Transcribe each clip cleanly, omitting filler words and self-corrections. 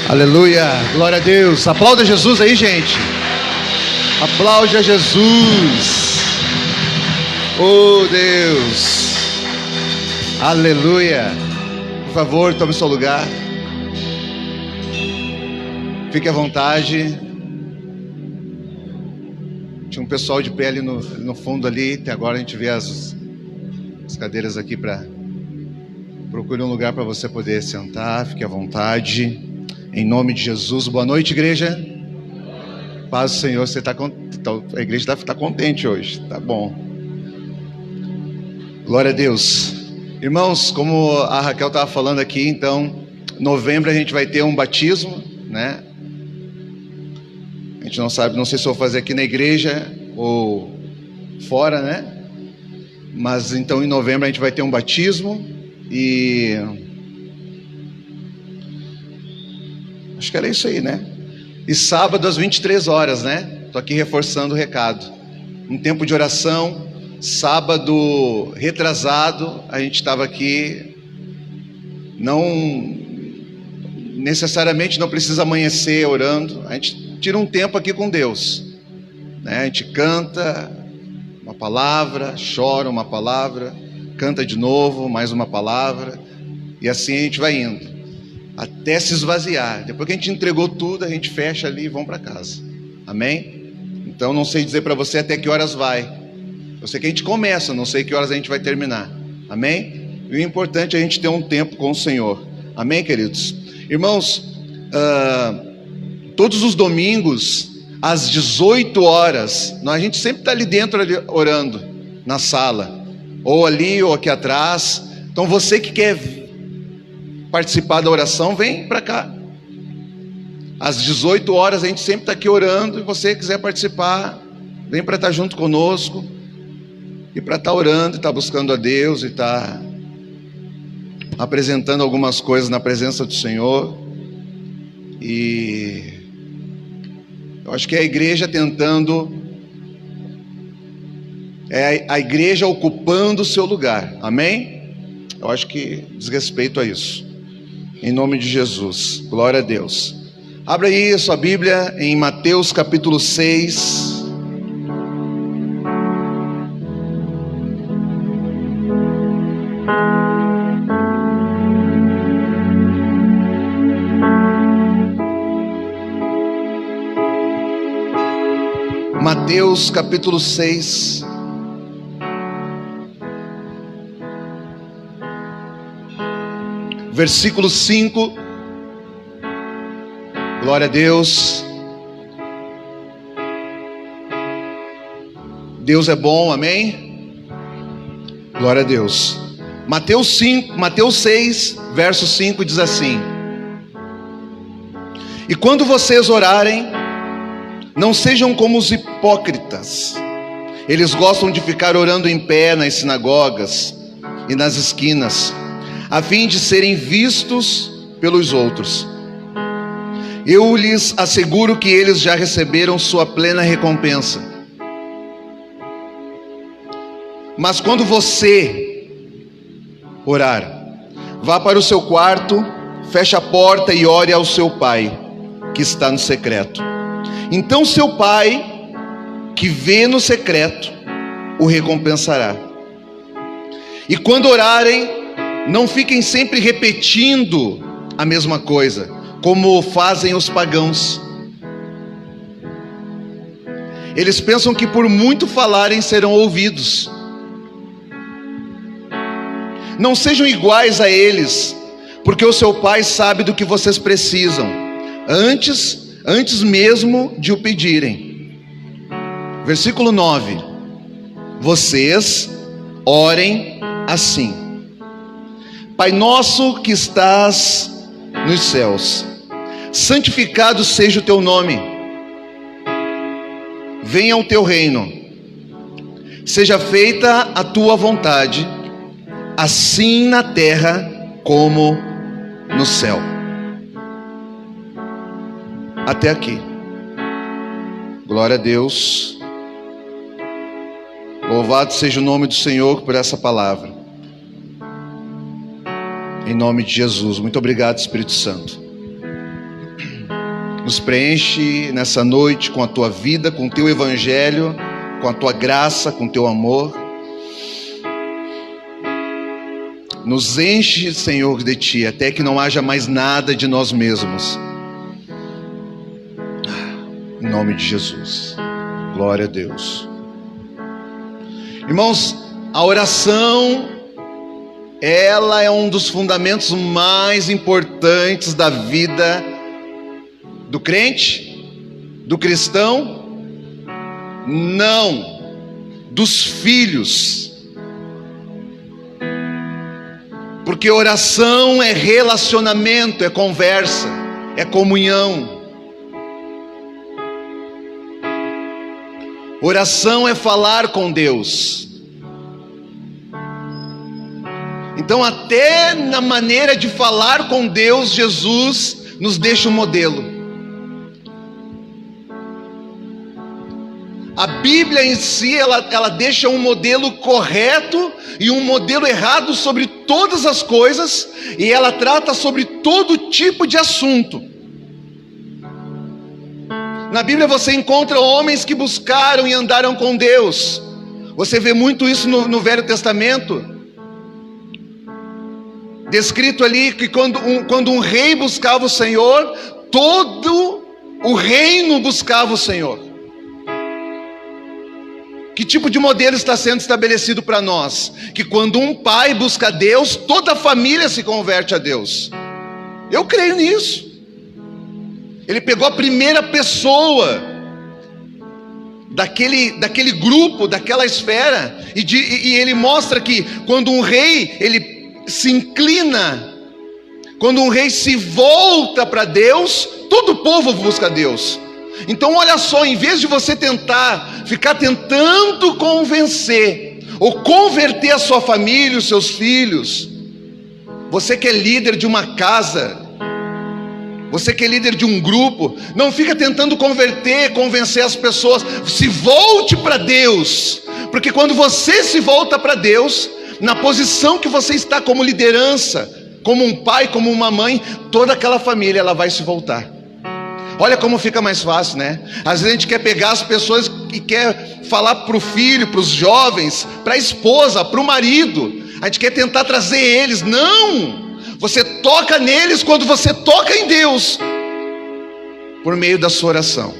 Aleluia, glória a Deus. Aplauda Jesus aí, gente. Aplaude a Jesus. Oh Deus. Aleluia. Por favor, tome seu lugar. Fique à vontade. Tinha um pessoal de pé ali no fundo ali. Até agora a gente vê as cadeiras aqui para... Procure um lugar para você poder sentar. Fique à vontade. Em nome de Jesus. Boa noite, igreja. Paz do Senhor. Você a igreja está contente hoje. Tá bom. Glória a Deus. Irmãos, como a Raquel estava falando aqui, então, em novembro a gente vai ter um batismo, né? A gente não sabe, não sei se eu vou fazer aqui na igreja ou fora, né? Mas então em novembro a gente vai ter um batismo e... acho que era isso aí, né? E sábado às 23 horas, né? Estou aqui reforçando o recado. Um tempo de oração. Sábado retrasado, a gente estava aqui. Não necessariamente não precisa amanhecer orando. A gente tira um tempo aqui com Deus, né? A gente canta uma palavra, chora uma palavra, canta de novo, mais uma palavra. E assim a gente vai indo até se esvaziar. Depois que a gente entregou tudo, a gente fecha ali e vamos para casa. Amém? Então não sei dizer para você até que horas vai. Eu sei que a gente começa, não sei que horas a gente vai terminar. Amém? E o importante é a gente ter um tempo com o Senhor. Amém, queridos? Irmãos, todos os domingos, às 18 horas, a gente sempre está ali dentro orando, na sala. Ou ali, ou aqui atrás. Então você que quer participar da oração, vem para cá. Às 18 horas a gente sempre está aqui orando. E você quiser participar, vem para estar junto conosco. E para estar orando, e estar buscando a Deus, e estar apresentando algumas coisas na presença do Senhor. E eu acho que é a igreja tentando, é a igreja ocupando o seu lugar. Amém? Eu acho que diz respeito a isso. Em nome de Jesus, glória a Deus. Abra aí a sua Bíblia em Mateus capítulo 6. Mateus capítulo 6. Versículo 5, glória a Deus. Deus é bom, amém? Glória a Deus. Mateus 6, verso 5 diz assim: e quando vocês orarem, não sejam como os hipócritas. Eles gostam de ficar orando em pé nas sinagogas e nas esquinas, a fim de serem vistos pelos outros. Eu lhes asseguro que eles já receberam sua plena recompensa. Mas quando você orar, vá para o seu quarto, feche a porta e ore ao seu pai, que está no secreto. Então seu pai, que vê no secreto, o recompensará. E quando orarem, não fiquem sempre repetindo a mesma coisa, como fazem os pagãos. Eles pensam que por muito falarem serão ouvidos. Não sejam iguais a eles, porque o seu pai sabe do que vocês precisam, antes mesmo de o pedirem. Versículo 9: vocês orem assim: Pai nosso que estás nos céus, santificado seja o teu nome. Venha o teu reino. Seja feita a tua vontade, assim na terra como no céu. Até aqui. Glória a Deus. Louvado seja o nome do Senhor por essa palavra. Em nome de Jesus. Muito obrigado, Espírito Santo. Nos preenche nessa noite com a tua vida, com o teu evangelho, com a tua graça, com o teu amor. Nos enche, Senhor, de ti, até que não haja mais nada de nós mesmos. Em nome de Jesus. Glória a Deus. Irmãos, a oração, ela é um dos fundamentos mais importantes da vida do crente, do cristão, não, dos filhos. Porque oração é relacionamento, é conversa, é comunhão. Oração é falar com Deus. Então, até na maneira de falar com Deus, Jesus nos deixa um modelo. A Bíblia em si, ela deixa um modelo correto e um modelo errado sobre todas as coisas, e ela trata sobre todo tipo de assunto. Na Bíblia você encontra homens que buscaram e andaram com Deus. Você vê muito isso no Velho Testamento. Descrito ali que quando um rei buscava o Senhor, todo o reino buscava o Senhor. Que tipo de modelo está sendo estabelecido para nós? Que quando um pai busca Deus, toda a família se converte a Deus. Eu creio nisso. Ele pegou a primeira pessoa daquele grupo, daquela esfera, e ele mostra que quando um rei ele se inclina, quando um rei se volta para Deus, todo o povo busca Deus. Então olha só, em vez de você ficar tentando convencer ou converter a sua família, os seus filhos, você que é líder de uma casa, você que é líder de um grupo, não fica tentando convencer as pessoas. Se volte para Deus, porque quando você se volta para Deus, na posição que você está como liderança, como um pai, como uma mãe, toda aquela família ela vai se voltar. Olha como fica mais fácil, né? Às vezes a gente quer pegar as pessoas e quer falar para o filho, para os jovens, para a esposa, para o marido. A gente quer tentar trazer eles. Não! Você toca neles quando você toca em Deus, por meio da sua oração.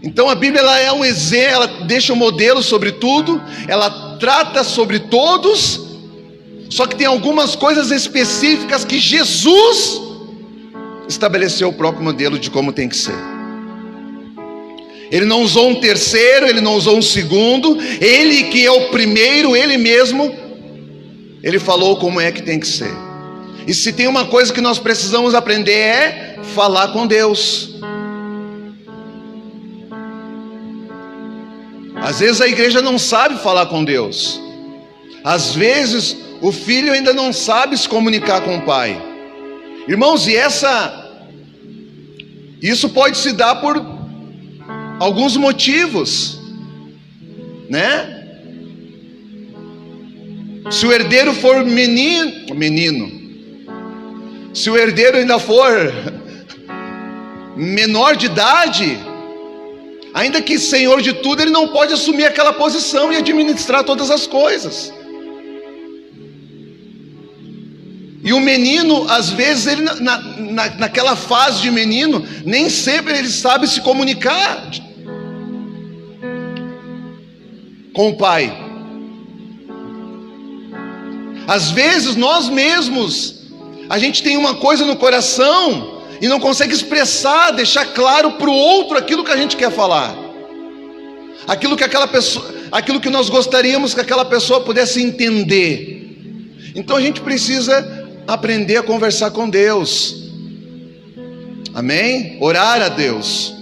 Então a Bíblia ela é um exemplo, ela deixa um modelo sobre tudo, ela trata sobre todos, só que tem algumas coisas específicas que Jesus estabeleceu o próprio modelo de como tem que ser. Ele não usou um terceiro, ele não usou um segundo, ele que é o primeiro, ele mesmo, ele falou como é que tem que ser. E se tem uma coisa que nós precisamos aprender é falar com Deus. Às vezes a igreja não sabe falar com Deus. Às vezes o filho ainda não sabe se comunicar com o pai. Irmãos, isso pode se dar por alguns motivos, né? Se o herdeiro for menino, se o herdeiro ainda for menor de idade, ainda que senhor de tudo, ele não pode assumir aquela posição e administrar todas as coisas. E o menino, às vezes, ele naquela fase de menino, nem sempre ele sabe se comunicar com o pai. Às vezes nós mesmos, a gente tem uma coisa no coração e não consegue expressar, deixar claro para o outro aquilo que a gente quer falar, aquilo que nós gostaríamos que aquela pessoa pudesse entender. Então a gente precisa aprender a conversar com Deus, amém? Orar a Deus.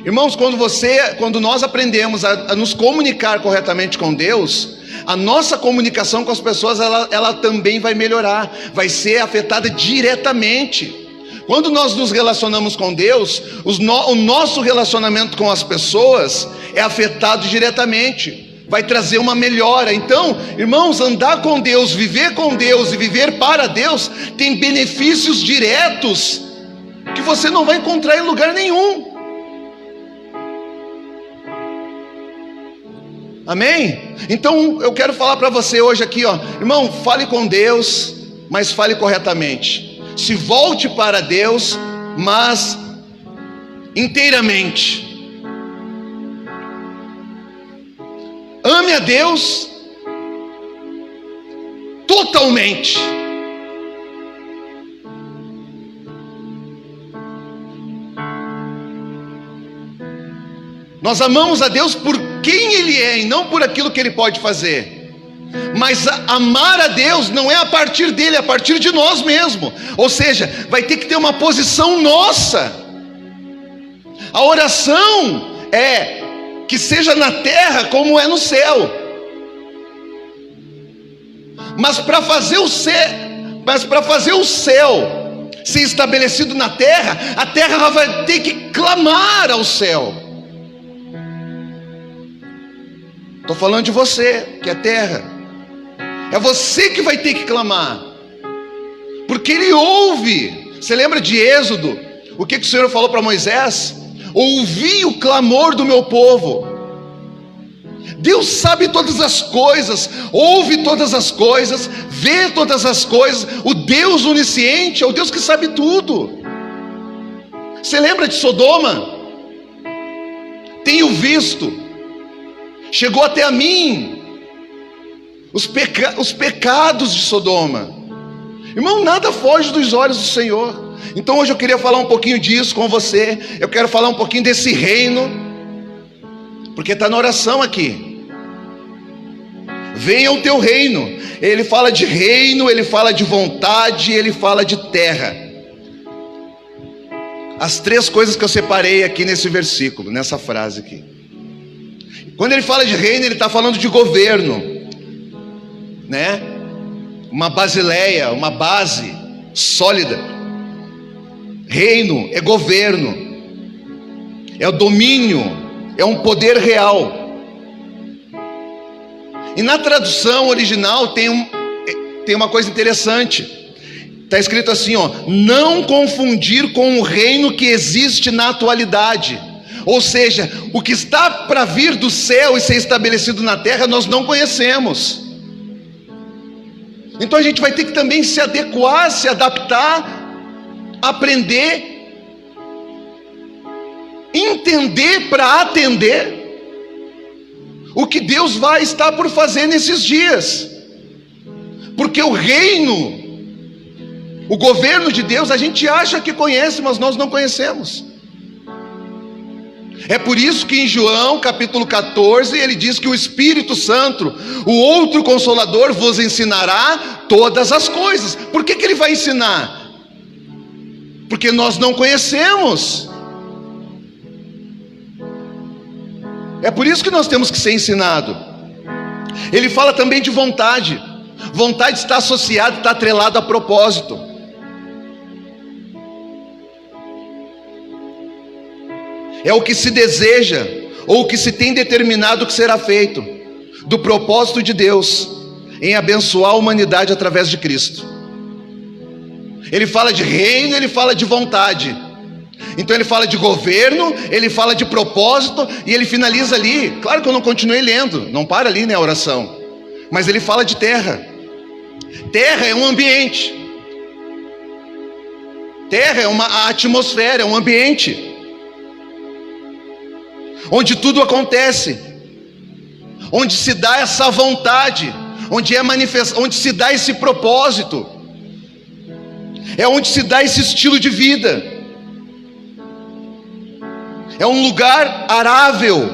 Irmãos, quando nós aprendemos a nos comunicar corretamente com Deus, a nossa comunicação com as pessoas ela também vai melhorar, vai ser afetada diretamente. Quando nós nos relacionamos com Deus, o nosso relacionamento com as pessoas é afetado diretamente, vai trazer uma melhora. Então, irmãos, andar com Deus, viver com Deus e viver para Deus tem benefícios diretos que você não vai encontrar em lugar nenhum. Amém? Então eu quero falar para você hoje aqui, ó, irmão, fale com Deus, mas fale corretamente. Se volte para Deus, mas inteiramente. Ame a Deus totalmente. Nós amamos a Deus por quem Ele é e não por aquilo que Ele pode fazer. Mas amar a Deus não é a partir dele, é a partir de nós mesmos. Ou seja, vai ter que ter uma posição nossa. A oração é que seja na terra como é no céu. Mas para fazer o céu ser estabelecido na terra, a terra vai ter que clamar ao céu. Estou falando de você, que é terra. É você que vai ter que clamar, porque Ele ouve. Você lembra de Êxodo? O que o Senhor falou para Moisés? Ouvi o clamor do meu povo. Deus sabe todas as coisas, ouve todas as coisas, vê todas as coisas. O Deus onisciente é o Deus que sabe tudo. Você lembra de Sodoma? Tenho visto, chegou até a mim os pecados de Sodoma. Irmão, nada foge dos olhos do Senhor. Então hoje eu queria falar um pouquinho disso com você. Eu quero falar um pouquinho desse reino, porque está na oração aqui. Venha o teu reino. Ele fala de reino, ele fala de vontade, ele fala de terra. As três coisas que eu separei aqui nesse versículo, nessa frase aqui. Quando ele fala de reino, ele está falando de governo, né? Uma basileia, uma base sólida. Reino é governo, é o domínio, é um poder real. E na tradução original tem uma coisa interessante. Está escrito assim, ó: não confundir com o reino que existe na atualidade. Ou seja, o que está para vir do céu e ser estabelecido na terra, nós não conhecemos. Então a gente vai ter que também se adequar, se adaptar, aprender, entender para atender o que Deus vai estar por fazer nesses dias. Porque o reino, o governo de Deus, a gente acha que conhece, mas nós não conhecemos. É por isso que em João capítulo 14 ele diz que o Espírito Santo, o outro Consolador, vos ensinará todas as coisas. Por que ele vai ensinar? Porque nós não conhecemos. É por isso que nós temos que ser ensinado. Ele fala também de vontade. Vontade está associada, está atrelada a propósito. É o que se deseja, ou o que se tem determinado que será feito, do propósito de Deus, em abençoar a humanidade através de Cristo. Ele fala de reino, ele fala de vontade. Então ele fala de governo, ele fala de propósito, e ele finaliza ali. Claro que eu não continuei lendo, não para ali, né, a oração. Mas ele fala de terra. Terra é um ambiente. Terra é a atmosfera, é um ambiente onde tudo acontece, onde se dá essa vontade, onde se dá esse propósito, é onde se dá esse estilo de vida. É um lugar arável,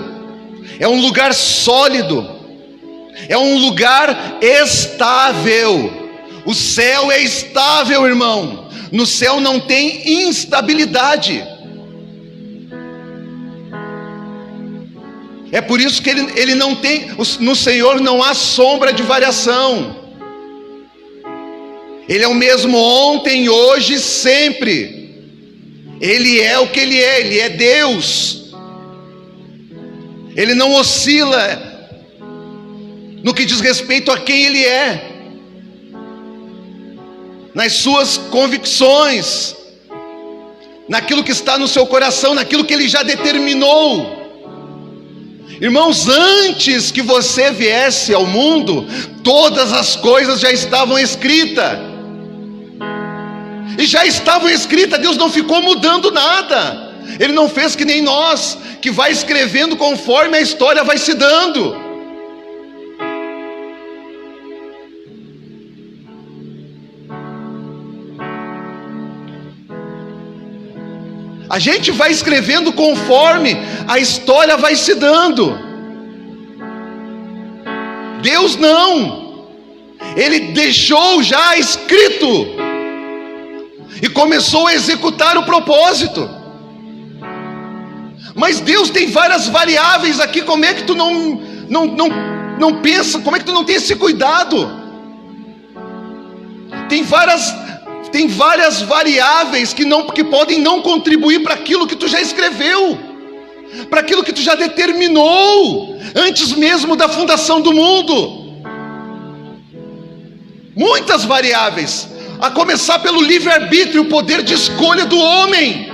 é um lugar sólido, é um lugar estável. O céu é estável, irmão. No céu não tem instabilidade. É por isso que ele não tem, no Senhor não há sombra de variação. Ele é o mesmo ontem, hoje e sempre. Ele é o que Ele é, Ele é Deus. Ele não oscila no que diz respeito a quem Ele é, nas suas convicções, naquilo que está no seu coração, naquilo que Ele já determinou. Irmãos, antes que você viesse ao mundo, todas as coisas já estavam escritas. E já estavam escritas, Deus não ficou mudando nada. Ele não fez que nem nós, que vai escrevendo conforme a história vai se dando. A gente vai escrevendo conforme a história vai se dando. Deus não. Ele deixou já escrito e começou a executar o propósito. Mas Deus tem várias variáveis aqui. Como é que tu não pensa? Como é que tu não tem esse cuidado? Tem várias variáveis que podem não contribuir para aquilo que tu já escreveu, para aquilo que tu já determinou antes mesmo da fundação do mundo. Muitas variáveis, a começar pelo livre-arbítrio, o poder de escolha do homem.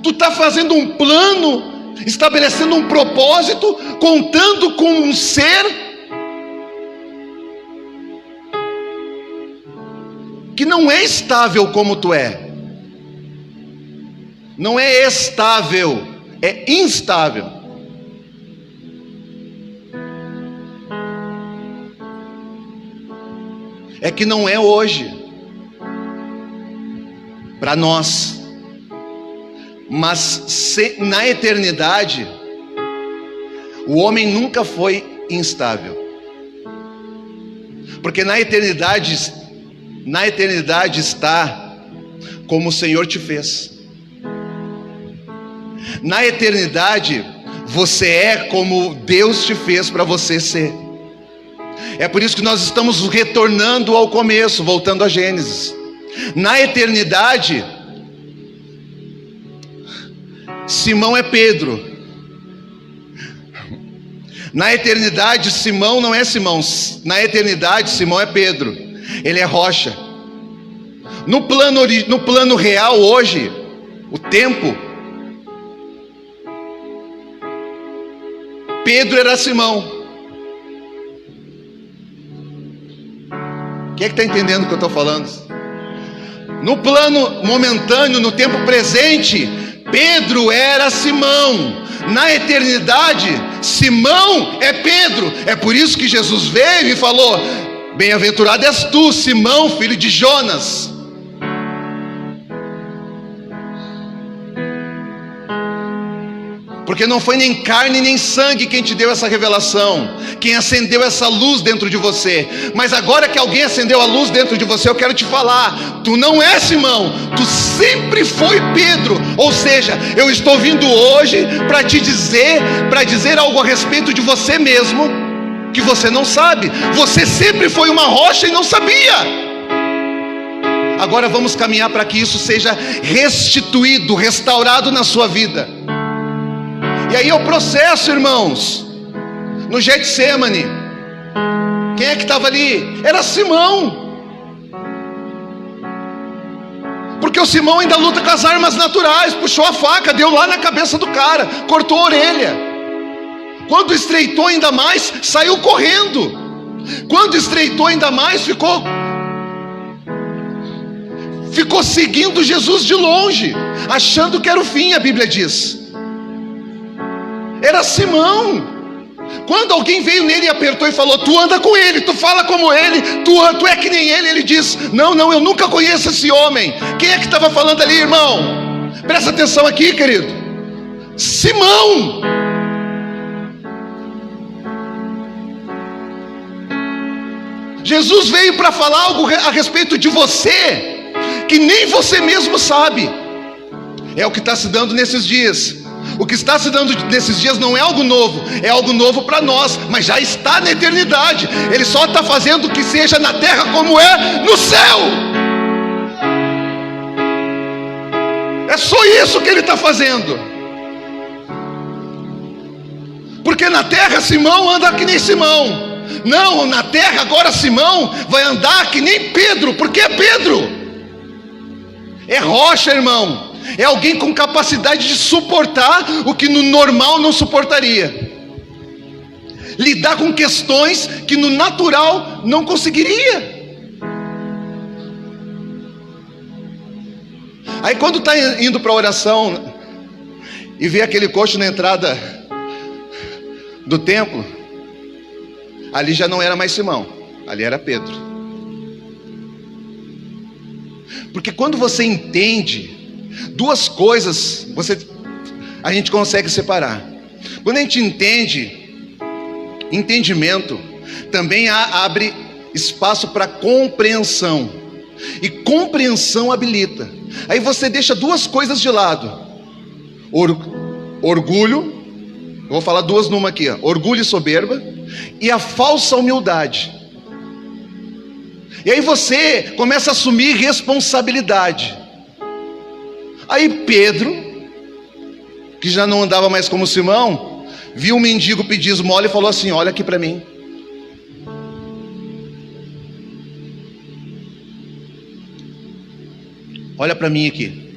Tu está fazendo um plano, estabelecendo um propósito, contando com um ser que não é estável como tu é. Não é estável, é instável. É que não é hoje para nós, mas na eternidade o homem nunca foi instável, porque na eternidade está como o Senhor te fez. Na eternidade você é como Deus te fez para você ser. É por isso que nós estamos retornando ao começo, voltando a Gênesis. Na eternidade, Simão é Pedro. Na eternidade, Simão não é Simão. Na eternidade, Simão é Pedro. Ele é rocha. No plano real hoje, o tempo, Pedro era Simão. Quem é que está entendendo o que eu estou falando? No plano momentâneo, no tempo presente, Pedro era Simão. Na eternidade, Simão é Pedro. É por isso que Jesus veio e falou: bem-aventurado és tu, Simão, filho de Jonas. Porque não foi nem carne nem sangue quem te deu essa revelação, quem acendeu essa luz dentro de você. Mas agora que alguém acendeu a luz dentro de você, eu quero te falar: tu não é Simão, tu sempre foi Pedro. Ou seja, eu estou vindo hoje para te dizer, algo a respeito de você mesmo, que você não sabe. Você sempre foi uma rocha e não sabia. Agora vamos caminhar para que isso seja restituído, restaurado na sua vida. E aí é o processo, irmãos. No Getsemane, quem é que estava ali? Era Simão. Porque o Simão ainda luta com as armas naturais. Puxou a faca, deu lá na cabeça do cara, cortou a orelha. Quando estreitou ainda mais, saiu correndo. Quando estreitou ainda mais, ficou seguindo Jesus de longe, achando que era o fim, a Bíblia diz. Era Simão. Quando alguém veio nele e apertou e falou: tu anda com ele, tu fala como ele, tu é que nem ele. Ele diz: não, eu nunca conheço esse homem. Quem é que estava falando ali, irmão? Presta atenção aqui, querido. Simão. Jesus veio para falar algo a respeito de você, que nem você mesmo sabe. É o que está se dando nesses dias. O que está se dando nesses dias não é algo novo, é algo novo para nós, mas já está na eternidade. Ele só está fazendo que seja na terra como é no céu. É só isso que ele está fazendo. Porque na terra Simão anda que nem Simão. Não, na terra agora Simão vai andar que nem Pedro. Porque é Pedro. É rocha, irmão. É alguém com capacidade de suportar o que no normal não suportaria. Lidar com questões que no natural não conseguiria. Aí quando está indo para a oração e vê aquele coxo na entrada do templo, ali já não era mais Simão, ali era Pedro. Porque quando você entende duas coisas, a gente consegue separar. Quando a gente entendimento também abre espaço para compreensão, e compreensão habilita. Aí você deixa duas coisas de lado: orgulho, eu vou falar duas numa aqui, ó, orgulho e soberba, e a falsa humildade. E aí você começa a assumir responsabilidade. Aí Pedro, que já não andava mais como Simão, viu um mendigo pedir esmola e falou assim: olha aqui para mim. Olha para mim aqui.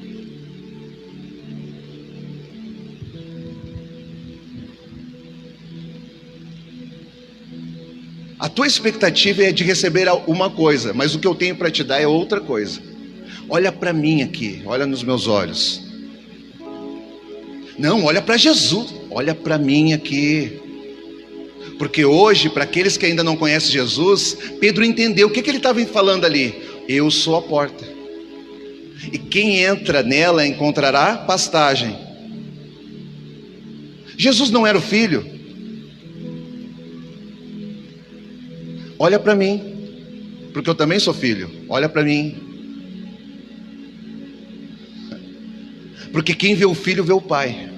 A tua expectativa é de receber uma coisa, mas o que eu tenho para te dar é outra coisa. Olha para mim aqui, olha nos meus olhos. Não, olha para Jesus, olha para mim aqui. Porque hoje, para aqueles que ainda não conhecem Jesus, Pedro entendeu o que ele estava falando ali. Eu sou a porta, e quem entra nela encontrará pastagem. Jesus não era o filho. Olha para mim, porque eu também sou filho. Olha para mim, porque quem vê o filho vê o pai.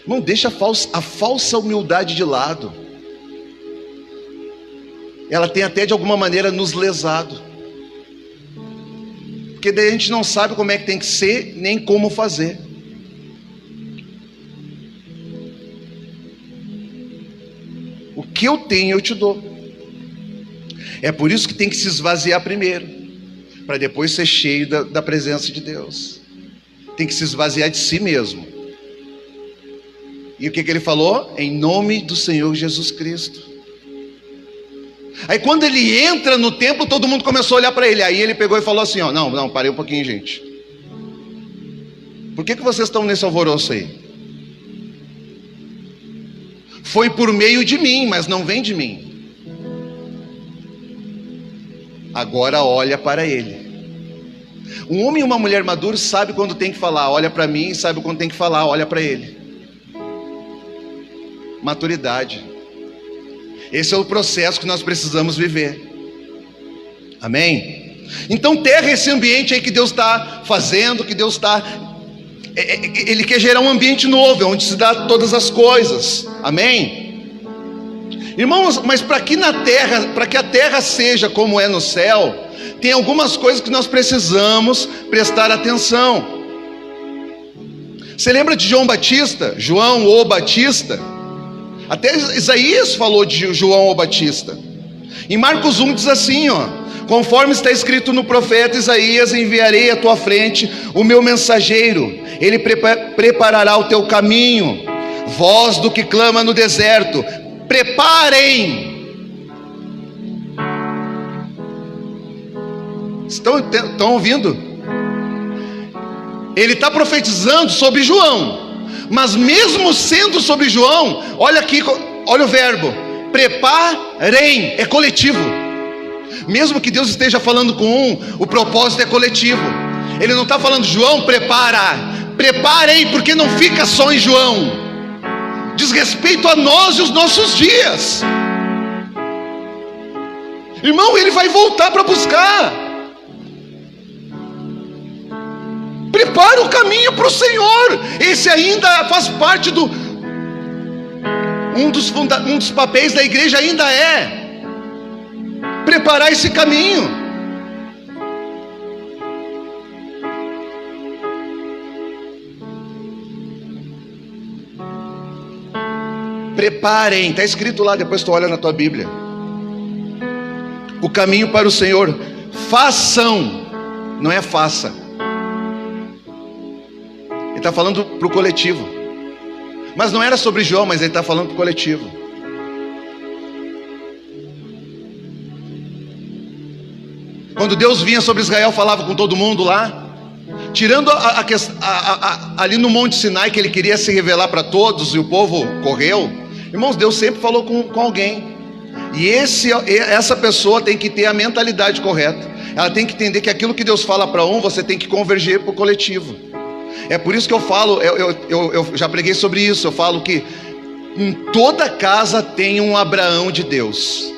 Não deixa a falsa humildade de lado. Ela tem até de alguma maneira nos lesado, porque daí a gente não sabe como é que tem que ser, nem como fazer. O que eu tenho eu te dou. É por isso que tem que se esvaziar primeiro, para depois ser cheio da presença de Deus. Tem que se esvaziar de si mesmo. E o que ele falou? Em nome do Senhor Jesus Cristo. Aí quando ele entra no templo, todo mundo começou a olhar para ele. Aí ele pegou e falou assim, ó: não, parei um pouquinho, gente. Por que vocês estão nesse alvoroço aí? Foi por meio de mim, mas não vem de mim. Agora olha para ele. Um homem e uma mulher maduros sabe quando tem que falar, olha para mim, sabe quando tem que falar, olha para ele. Maturidade. Esse é o processo que nós precisamos viver. Amém? Então terra esse ambiente aí que Deus está fazendo, que Deus está... Ele quer gerar um ambiente novo, onde se dá todas as coisas. Amém? Irmãos, mas para que a terra seja como é no céu, tem algumas coisas que nós precisamos prestar atenção. Você lembra de João o Batista? Até Isaías falou de João o Batista. Em Marcos 1 diz assim, ó: conforme está escrito no profeta Isaías, enviarei à tua frente o meu mensageiro, ele preparará o teu caminho. Voz do que clama no deserto, preparem. Estão ouvindo? Ele está profetizando sobre João. Mas mesmo sendo sobre João, olha aqui, olha o verbo, preparem, é coletivo. Mesmo que Deus esteja falando com um, o propósito é coletivo. Ele não está falando, João, preparem, porque não fica só em João. Diz respeito a nós e os nossos dias. Irmão, ele vai voltar para buscar. Prepara o caminho para o Senhor. Esse ainda faz parte do... Um dos papéis da igreja ainda é preparar esse caminho. Preparem, está escrito lá, depois tu olha na tua Bíblia. O caminho para o Senhor. Façam não é faça. Ele está falando para o coletivo. Mas não era sobre João, mas ele está falando para o coletivo. Quando Deus vinha sobre Israel, falava com todo mundo lá. Tirando ali no Monte Sinai, que ele queria se revelar para todos e o povo correu. Irmãos, Deus sempre falou com alguém. E essa pessoa tem que ter a mentalidade correta. Ela tem que entender que aquilo que Deus fala para um, você tem que converger para o coletivo. É por isso que eu falo, eu já preguei sobre isso. Eu falo que em toda casa tem um Abraão de Deus.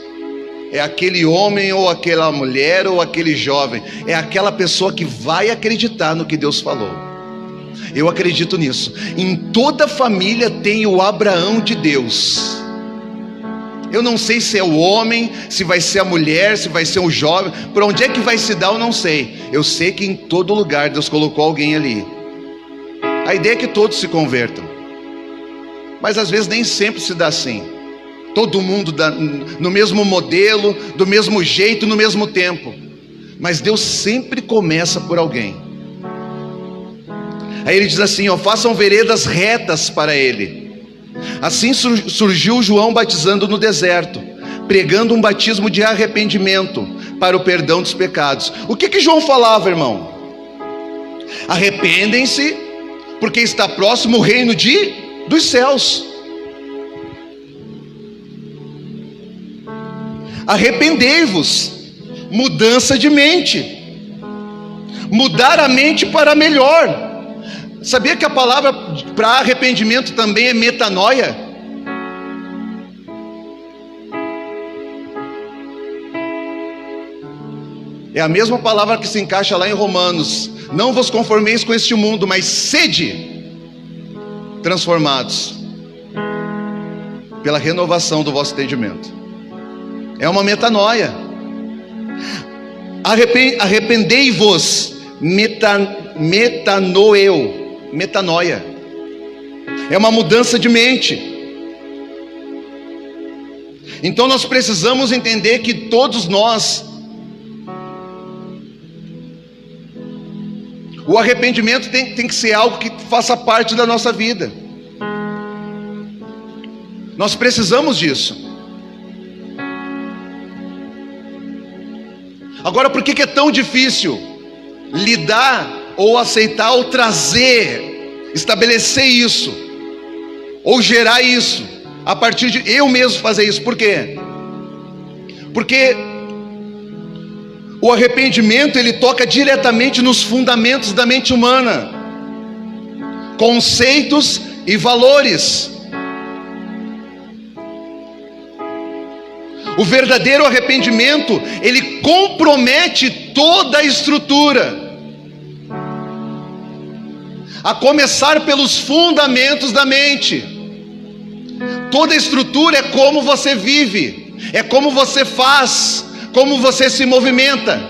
É aquele homem ou aquela mulher ou aquele jovem. É aquela pessoa que vai acreditar no que Deus falou. Eu acredito nisso. Em toda família tem o Abraão de Deus. Eu não sei se é o homem, se vai ser a mulher, se vai ser o jovem. Por onde é que vai se dar eu não sei. Eu sei que em todo lugar Deus colocou alguém ali. A ideia é que todos se convertam. Mas às vezes nem sempre se dá assim. Todo mundo no mesmo modelo, do mesmo jeito, no mesmo tempo. Mas Deus sempre começa por alguém. Aí ele diz assim, ó, façam veredas retas para ele. Assim surgiu João batizando no deserto, pregando um batismo de arrependimento para o perdão dos pecados. O que João falava, irmão? Arrependem-se, porque está próximo o reino dos céus. Arrependei-vos, mudança de mente, mudar a mente para melhor. Sabia que a palavra para arrependimento também é metanoia? É a mesma palavra que se encaixa lá em Romanos. Não vos conformeis com este mundo, mas sede transformados pela renovação do vosso entendimento. É uma metanoia. Arrependei-vos, metanoia. É uma mudança de mente. Então nós precisamos entender que todos nós, o arrependimento tem que ser algo que faça parte da nossa vida. Nós precisamos disso. Agora, por que é tão difícil lidar, ou aceitar, ou trazer, estabelecer isso, ou gerar isso, a partir de eu mesmo fazer isso? Por quê? Porque o arrependimento, ele toca diretamente nos fundamentos da mente humana, conceitos e valores. O verdadeiro arrependimento, ele compromete toda a estrutura, a começar pelos fundamentos da mente. Toda a estrutura é como você vive, é como você faz, como você se movimenta.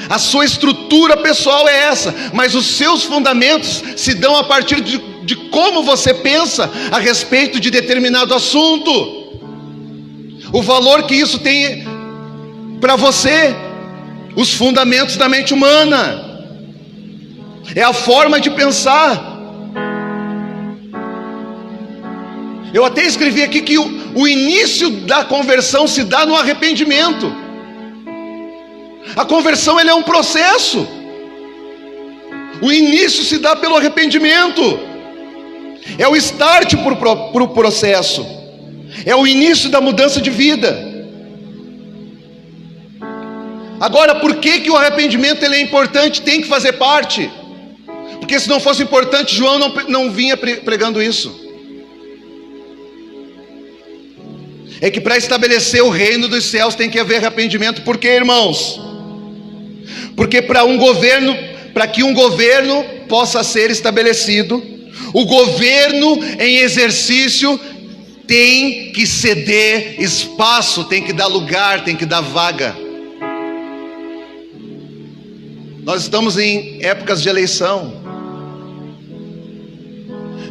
A sua estrutura pessoal é essa, mas os seus fundamentos se dão a partir de como você pensa a respeito de determinado assunto. O valor que isso tem para você, os fundamentos da mente humana, é a forma de pensar. Eu até escrevi aqui que o início da conversão se dá no arrependimento. A conversão, ele é um processo. O início se dá pelo arrependimento. É o start para o processo. É o início da mudança de vida. Agora, por que o arrependimento ele é importante? Tem que fazer parte. Porque se não fosse importante, João não vinha pregando isso. É que para estabelecer o reino dos céus tem que haver arrependimento. Por quê, irmãos? Porque para que um governo possa ser estabelecido, o governo em exercício tem que ceder espaço, tem que dar lugar, tem que dar vaga. Nós estamos em épocas de eleição.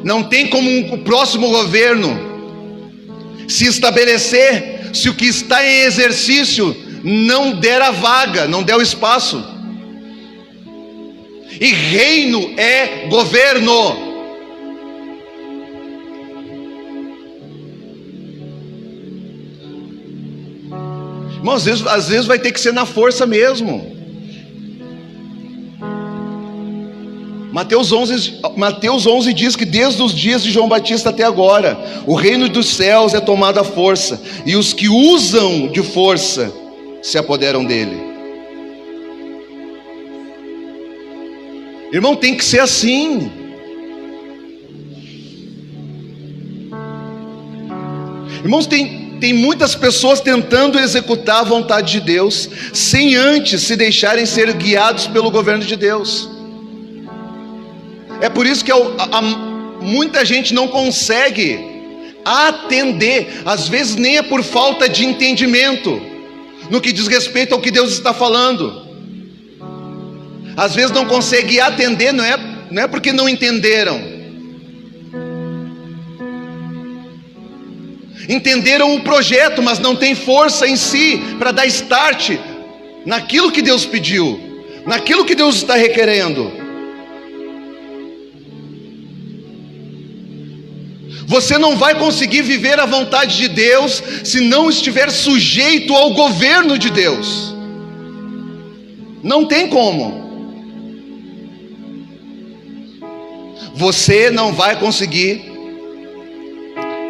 Não tem como o próximo governo se estabelecer se o que está em exercício não der a vaga, não der o espaço. E reino é governo. Irmão, às vezes vai ter que ser na força mesmo. Mateus 11 diz que desde os dias de João Batista até agora, o reino dos céus é tomado à força, e os que usam de força se apoderam dele. Irmão, tem que ser assim. Irmãos, tem muitas pessoas tentando executar a vontade de Deus, sem antes se deixarem ser guiados pelo governo de Deus. É por isso que muita gente não consegue atender, às vezes nem é por falta de entendimento, no que diz respeito ao que Deus está falando. Às vezes não consegue atender, não é porque não entenderam. Entenderam o projeto, mas não tem força em si para dar start naquilo que Deus pediu, naquilo que Deus está requerendo. Você não vai conseguir viver a vontade de Deus se não estiver sujeito ao governo de Deus. Não tem como. Você não vai conseguir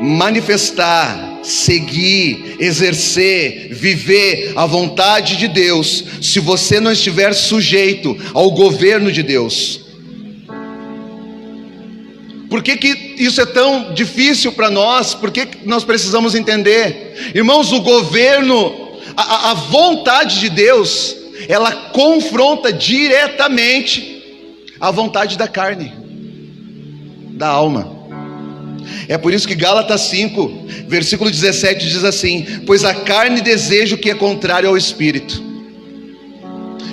manifestar, seguir, exercer, viver a vontade de Deus se você não estiver sujeito ao governo de Deus. Por que isso é tão difícil para nós? Por que nós precisamos entender? Irmãos, o governo, a vontade de Deus, ela confronta diretamente a vontade da carne, da alma. É por isso que Gálatas 5, versículo 17 diz assim: pois a carne deseja o que é contrário ao Espírito,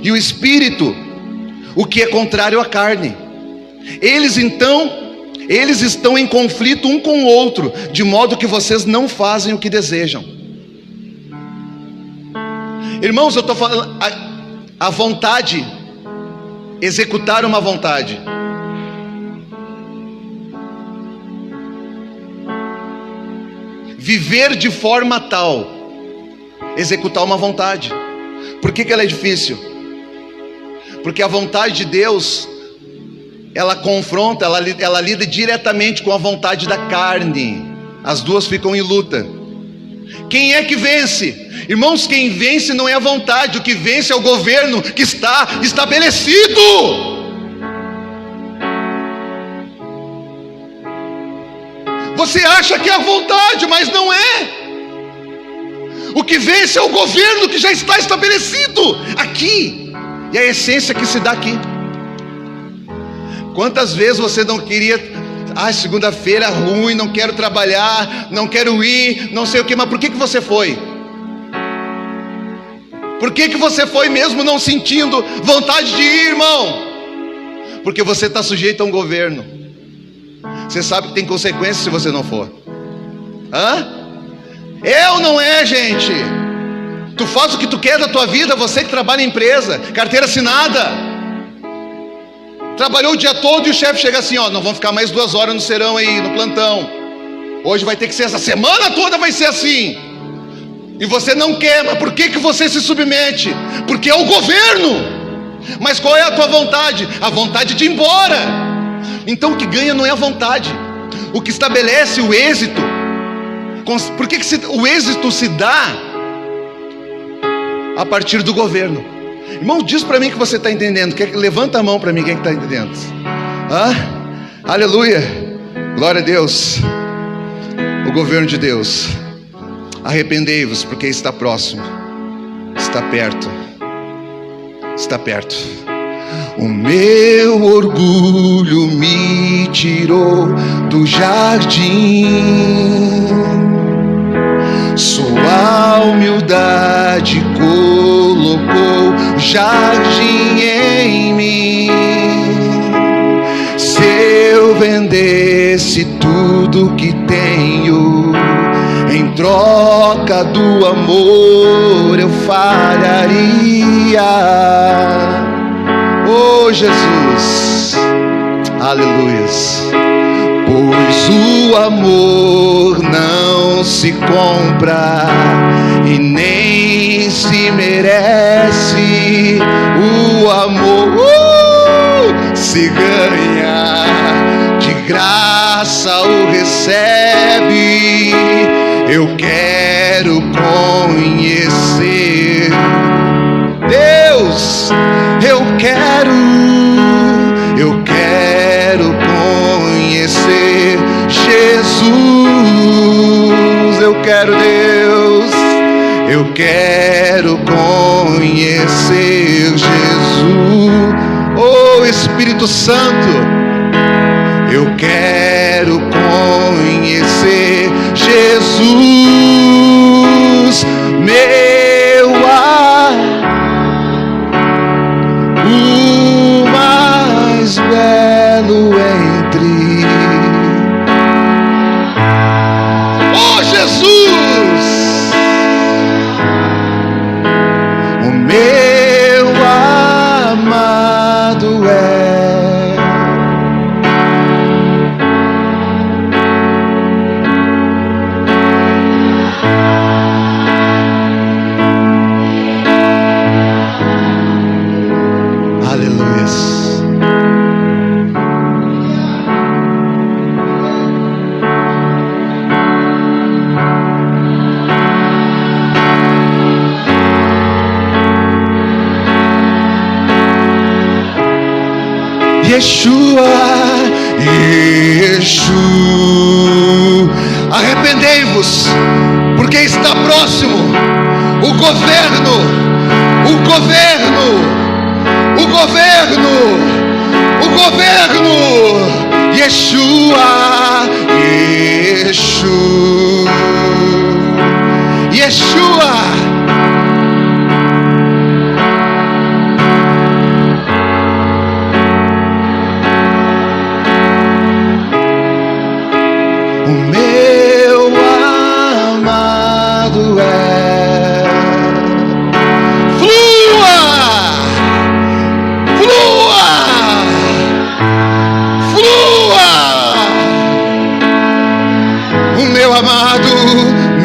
e o Espírito o que é contrário à carne. Eles estão em conflito um com o outro, de modo que vocês não fazem o que desejam. Irmãos, eu estou falando a vontade, executar uma vontade. Viver de forma tal, executar uma vontade. Por que ela é difícil? Porque a vontade de Deus, ela confronta, ela lida diretamente com a vontade da carne. As duas ficam em luta. Quem é que vence? Irmãos, quem vence não é a vontade, o que vence é o governo que está estabelecido. Você acha que é a vontade, mas não é. O que vence é o governo que já está estabelecido aqui, e a essência que se dá aqui. Quantas vezes você não queria, segunda-feira ruim, não quero trabalhar, não quero ir, não sei o que, mas por que você foi? Por que você foi mesmo não sentindo vontade de ir, irmão? Porque você está sujeito a um governo. Você sabe que tem consequências se você não for. É ou não é, gente? Tu faz o que tu quer da tua vida, você que trabalha em empresa, carteira assinada, trabalhou o dia todo e o chefe chega assim: não vão ficar mais 2 horas no serão aí, no plantão. Hoje vai ter que ser, essa semana toda vai ser assim. E você não quer, mas por que você se submete? Porque é o governo. Mas qual é a tua vontade? A vontade de ir embora. Então o que ganha não é a vontade, o que estabelece o êxito. Por que o êxito se dá a partir do governo? Irmão, diz para mim que você está entendendo. Levanta a mão para mim, quem está entendendo? Aleluia, glória a Deus. O governo de Deus. Arrependei-vos, porque está próximo, está perto, está perto. O meu orgulho me tirou do jardim, sua humildade colocou o jardim em mim. Se eu vendesse tudo que tenho, em troca do amor eu falharia. Oh Oh Jesus, aleluias. Pois o amor não se compra e nem se merece. O amor se ganha, de graça o recebe. Eu quero conhecer Deus, eu quero conhecer Jesus. Eu quero Deus, eu quero conhecer Jesus. Oh Espírito Santo, eu quero conhecer Jesus, meu o mais belo entre. Oh Jesus, o meu amado é. Aleluia. Yeshua, Yeshua, arrependei-vos, porque está próximo o governo, Yeshua, Yeshua. O meu amado é. Flua, flua, flua. O meu amado é.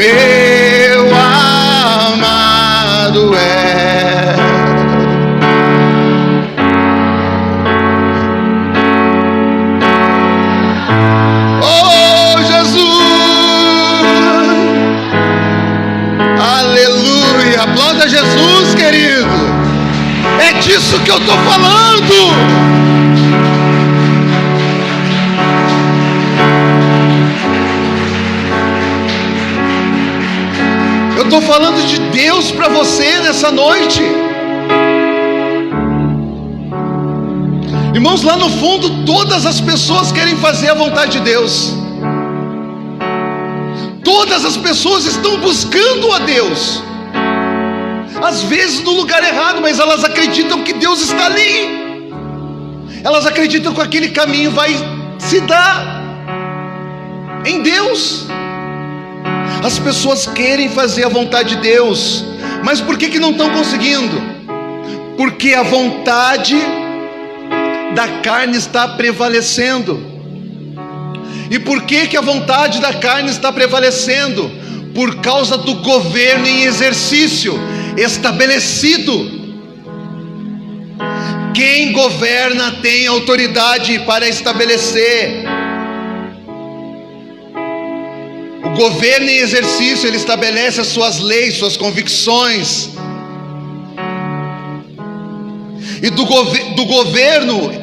Aplauda Jesus, querido. É disso que eu estou falando. Eu estou falando de Deus para você nessa noite. Irmãos, lá no fundo, todas as pessoas querem fazer a vontade de Deus. Todas as pessoas estão buscando a Deus. Às vezes no lugar errado, mas elas acreditam que Deus está ali. Elas acreditam que aquele caminho vai se dar em Deus. As pessoas querem fazer a vontade de Deus, mas por que não estão conseguindo? Porque a vontade da carne está prevalecendo. E por que a vontade da carne está prevalecendo? Por causa do governo em exercício estabelecido. Quem governa tem autoridade para estabelecer. O governo em exercício, ele estabelece as suas leis, suas convicções. E do governo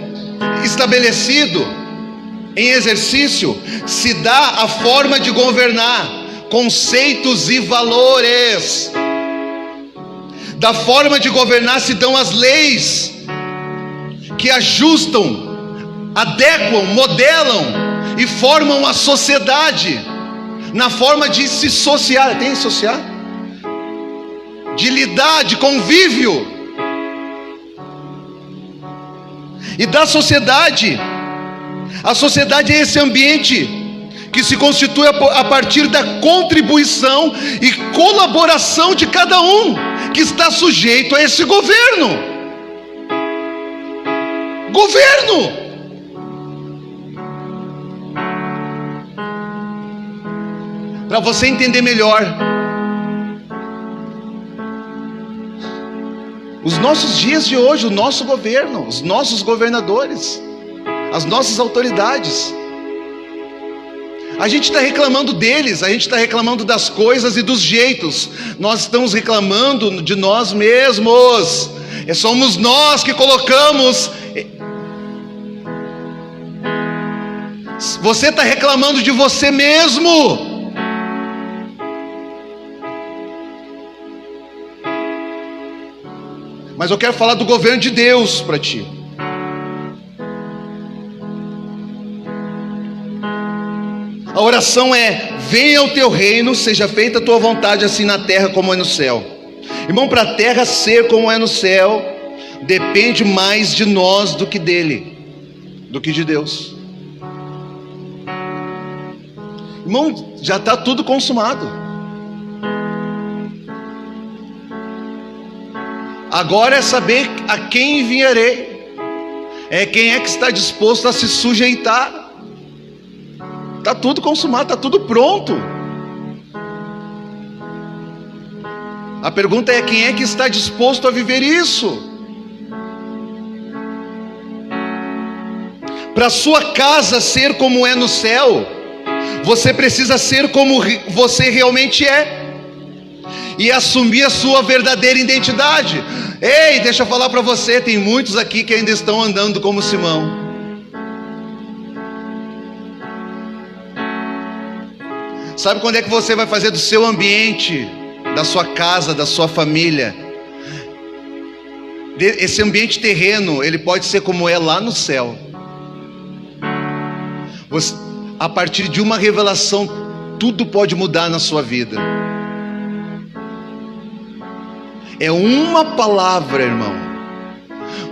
estabelecido em exercício se dá a forma de governar, conceitos e valores. Da forma de governar se dão as leis que ajustam, adequam, modelam e formam a sociedade na forma de se sociar. Tem sociar? De lidar, de convívio. E da sociedade, a sociedade é esse ambiente que se constitui a partir da contribuição e colaboração de cada um que está sujeito a esse governo. Governo. Para você entender melhor, os nossos dias de hoje, o nosso governo, os nossos governadores, as nossas autoridades, a gente está reclamando deles, a gente está reclamando das coisas e dos jeitos. Nós estamos reclamando de nós mesmos. Somos nós que colocamos. Você está reclamando de você mesmo. Mas eu quero falar do governo de Deus para ti. A oração é: venha o teu reino, seja feita a tua vontade, assim na terra como é no céu. Irmão, para a terra ser como é no céu, depende mais de nós do que dele, do que de Deus. Irmão, já está tudo consumado. Agora é saber a quem enviarei. É quem é que está disposto a se sujeitar. Está tudo consumado, está tudo pronto. A pergunta é: quem é que está disposto a viver isso? Para a sua casa ser como é no céu, você precisa ser como você realmente é e assumir a sua verdadeira identidade. Ei, deixa eu falar para você, tem muitos aqui que ainda estão andando como Simão. Sabe quando é que você vai fazer do seu ambiente, da sua casa, da sua família, esse ambiente terreno, ele pode ser como é lá no céu. Você, a partir de uma revelação, tudo pode mudar na sua vida. É uma palavra, irmão.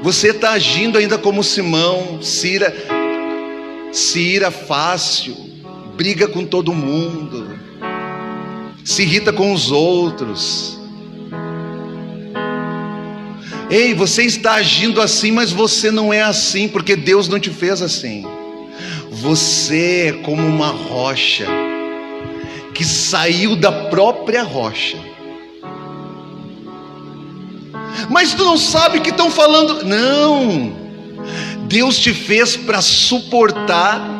Você está agindo ainda como Simão, se ira fácil, briga com todo mundo, se irrita com os outros. Ei, você está agindo assim, mas você não é assim, porque Deus não te fez assim. Você é como uma rocha que saiu da própria rocha. Mas tu não sabe que estão falando. Não, Deus te fez para suportar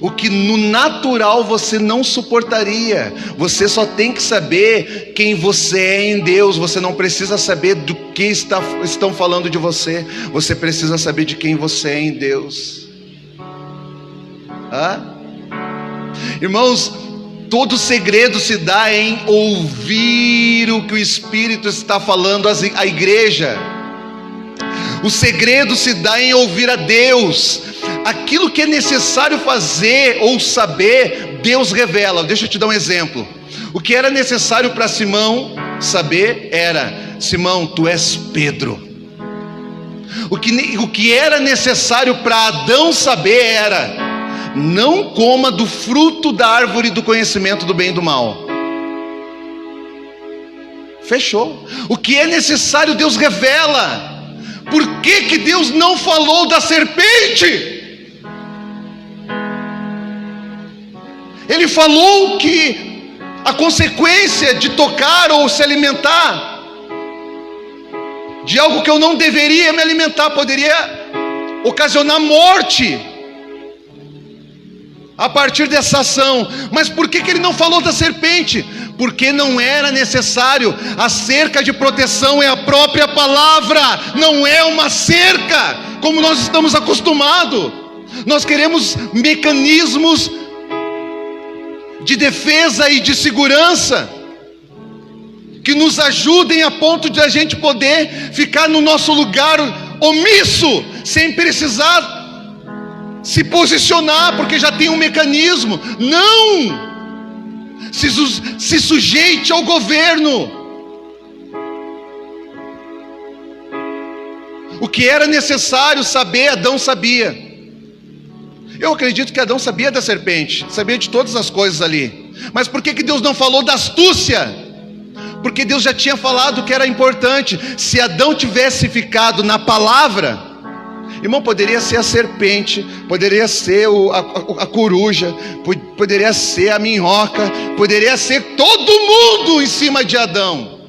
o que no natural você não suportaria. Você só tem que saber quem você é em Deus. Você não precisa saber do que estão falando de você. Você precisa saber de quem você é em Deus. Irmãos, todo segredo se dá em ouvir o que o Espírito está falando à igreja. O segredo se dá em ouvir a Deus. Aquilo que é necessário fazer ou saber, Deus revela. Deixa eu te dar um exemplo. O que era necessário para Simão saber era: Simão, tu és Pedro. O que era necessário para Adão saber era: não coma do fruto da árvore do conhecimento do bem e do mal. Fechou. O que é necessário, Deus revela. Por que Deus não falou da serpente? Ele falou que a consequência de tocar ou se alimentar de algo que eu não deveria me alimentar poderia ocasionar morte a partir dessa ação. Mas por que ele não falou da serpente? Porque não era necessário. A cerca de proteção é a própria palavra, não é uma cerca como nós estamos acostumados. Nós queremos mecanismos de defesa e de segurança que nos ajudem a ponto de a gente poder ficar no nosso lugar omisso, sem precisar se posicionar, porque já tem um mecanismo. Não! Se sujeite ao governo. O que era necessário saber, Adão sabia. Eu acredito que Adão sabia da serpente, sabia de todas as coisas ali. Mas por que Deus não falou da astúcia? Porque Deus já tinha falado que era importante. Se Adão tivesse ficado na palavra, Irmão, poderia ser a serpente, poderia ser a coruja, poderia ser a minhoca, poderia ser todo mundo em cima de Adão.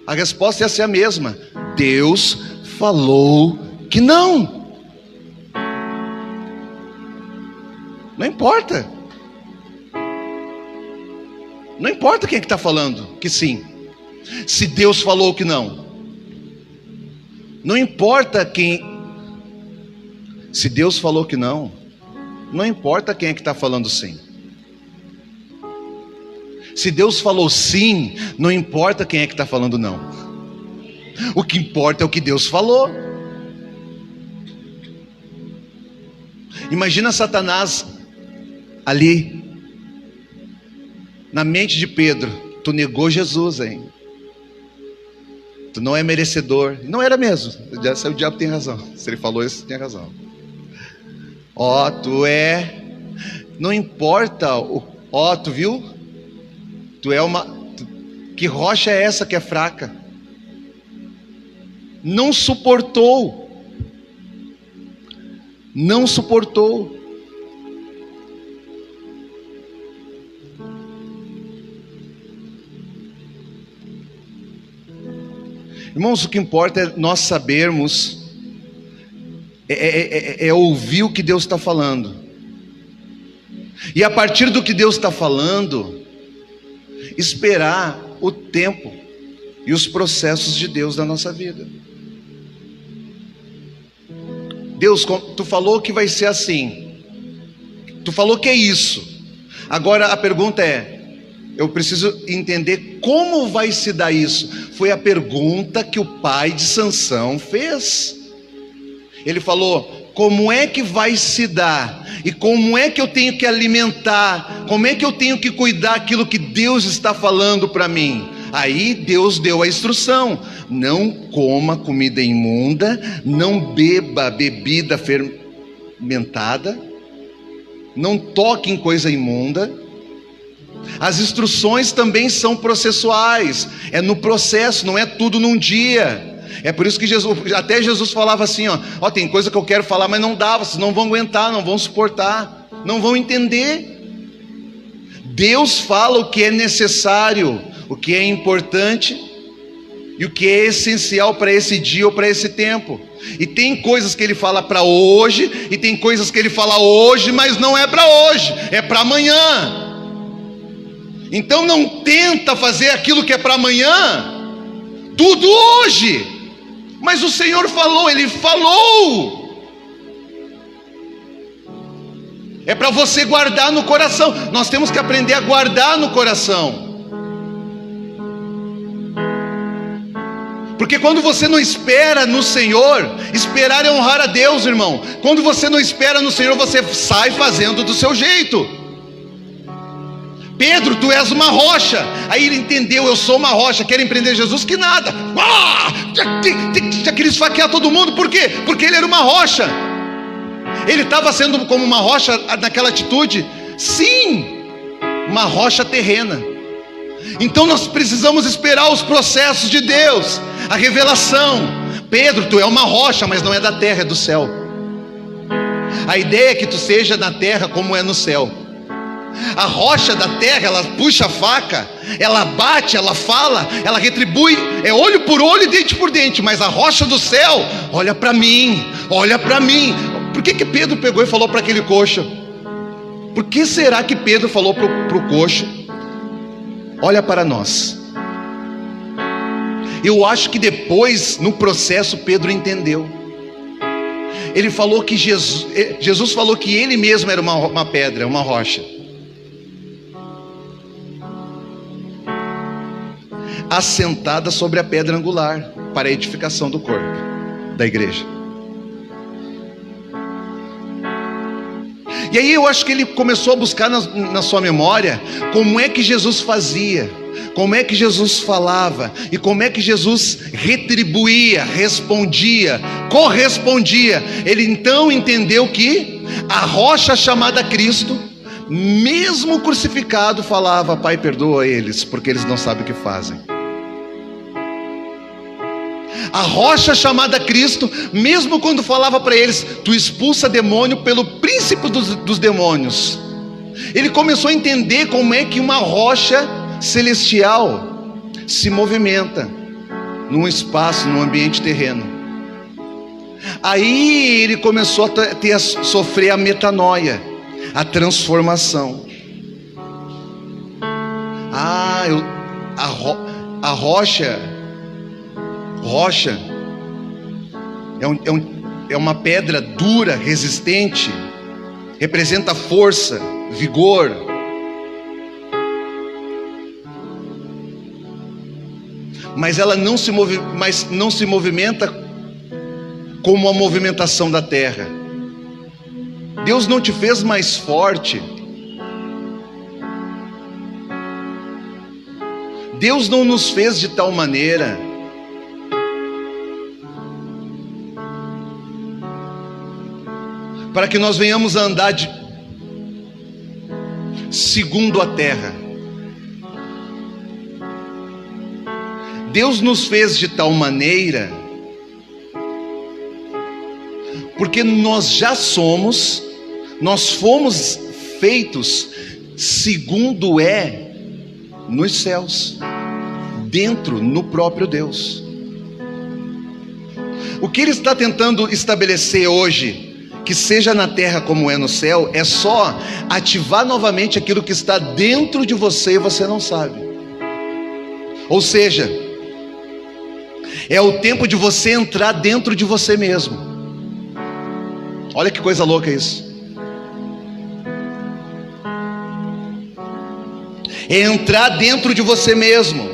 A resposta ia ser a mesma: Deus falou que não. Não importa. Não importa quem é que está falando que sim. Se Deus falou que não. Não importa quem. Se Deus falou que não, não importa quem é que está falando sim. Se Deus falou sim, não importa quem é que está falando não. O que importa é o que Deus falou. Imagina Satanás ali na mente de Pedro: tu negou Jesus, hein? Tu não é merecedor. Não era mesmo. O diabo tem razão. Se ele falou isso, tem razão. Ó, tu é. Não importa. Ó, tu viu? Tu é uma. Que rocha é essa que é fraca? Não suportou. Não suportou. Irmãos, o que importa é nós sabermos, é ouvir o que Deus está falando. E a partir do que Deus está falando, esperar o tempo e os processos de Deus na nossa vida. Deus, tu falou que vai ser assim. Tu falou que é isso. Agora a pergunta é: eu preciso entender como vai se dar isso. Foi a pergunta que o pai de Sansão fez. Ele falou: como é que vai se dar? E como é que eu tenho que alimentar? Como é que eu tenho que cuidar daquilo que Deus está falando para mim? Aí Deus deu a instrução: não coma comida imunda, não beba bebida fermentada, não toque em coisa imunda. As instruções também são processuais, é no processo, não é tudo num dia. É por isso que até Jesus falava assim: ó, tem coisa que eu quero falar, mas não dá, vocês não vão aguentar, não vão suportar, não vão entender. Deus fala o que é necessário, o que é importante e o que é essencial para esse dia ou para esse tempo. E tem coisas que Ele fala para hoje, e tem coisas que Ele fala hoje, mas não é para hoje, é para amanhã. Então não tenta fazer aquilo que é para amanhã, tudo hoje. Mas o Senhor falou, Ele falou. É para você guardar no coração. Nós temos que aprender a guardar no coração. Porque quando você não espera no Senhor, esperar é honrar a Deus, irmão. Quando você não espera no Senhor, você sai fazendo do seu jeito. Pedro, tu és uma rocha. Aí ele entendeu: eu sou uma rocha. Querem prender Jesus? Que nada. Já queria esfaquear todo mundo. Por quê? Porque ele era uma rocha. Ele estava sendo como uma rocha naquela atitude? Sim, uma rocha terrena. Então nós precisamos esperar os processos de Deus, a revelação. Pedro, tu é uma rocha, mas não é da terra, é do céu. A ideia é que tu seja na terra como é no céu. A rocha da terra, ela puxa a faca, ela bate, ela fala, ela retribui, é olho por olho e dente por dente. Mas a rocha do céu, olha para mim, olha para mim. Por que Pedro pegou e falou para aquele coxo? Por que será que Pedro falou para o coxo: olha para nós? Eu acho que depois, no processo, Pedro entendeu. Ele falou que Jesus falou que ele mesmo era uma pedra, uma rocha, assentada sobre a pedra angular para a edificação do corpo da igreja. E aí eu acho que ele começou a buscar na sua memória como é que Jesus fazia, como é que Jesus falava e como é que Jesus retribuía, respondia, correspondia. Ele então entendeu que a rocha chamada Cristo, mesmo crucificado, falava: Pai, perdoa eles, porque eles não sabem o que fazem. A rocha chamada Cristo, mesmo quando falava para eles: tu expulsa demônio pelo príncipe dos demônios, ele começou a entender como é que uma rocha celestial se movimenta num espaço, num ambiente terreno. Aí ele começou a sofrer a metanoia, a transformação. A rocha é uma pedra dura, resistente, representa força, vigor. Mas ela não se movimenta como a movimentação da terra. Deus não te fez mais forte. Deus não nos fez de tal maneira para que nós venhamos a andar segundo a terra. Deus nos fez de tal maneira porque nós fomos feitos segundo nos céus, dentro, no próprio Deus. O que Ele está tentando estabelecer hoje, que seja na terra como é no céu, é só ativar novamente aquilo que está dentro de você e você não sabe. Ou seja, é o tempo de você entrar dentro de você mesmo. Olha que coisa louca isso. É entrar dentro de você mesmo.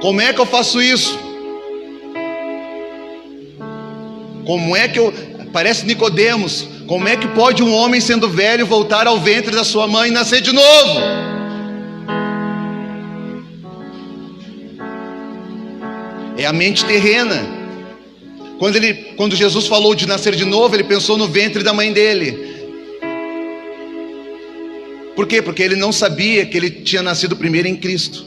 Como é que eu faço isso? Como é que parece Nicodemos, como é que pode um homem sendo velho voltar ao ventre da sua mãe e nascer de novo? É a mente terrena. Quando Jesus falou de nascer de novo, ele pensou no ventre da mãe dele. Por quê? Porque ele não sabia que ele tinha nascido primeiro em Cristo.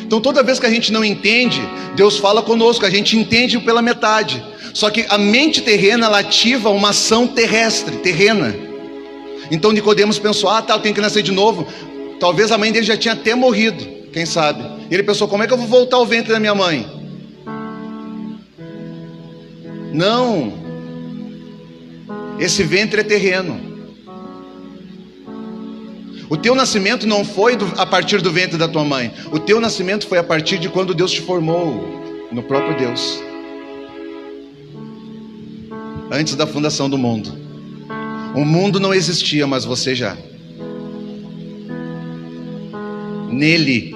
Então toda vez que a gente não entende, Deus fala conosco, a gente entende pela metade. Só que a mente terrena, ela ativa uma ação terrena. Então Nicodemos pensou: eu tenho que nascer de novo. Talvez a mãe dele já tinha até morrido, quem sabe. E ele pensou: como é que eu vou voltar ao ventre da minha mãe? Não, esse ventre é terreno. O teu nascimento não foi a partir do ventre da tua mãe. O teu nascimento foi a partir de quando Deus te formou, no próprio Deus, antes da fundação do mundo. O mundo não existia, mas você já. Nele.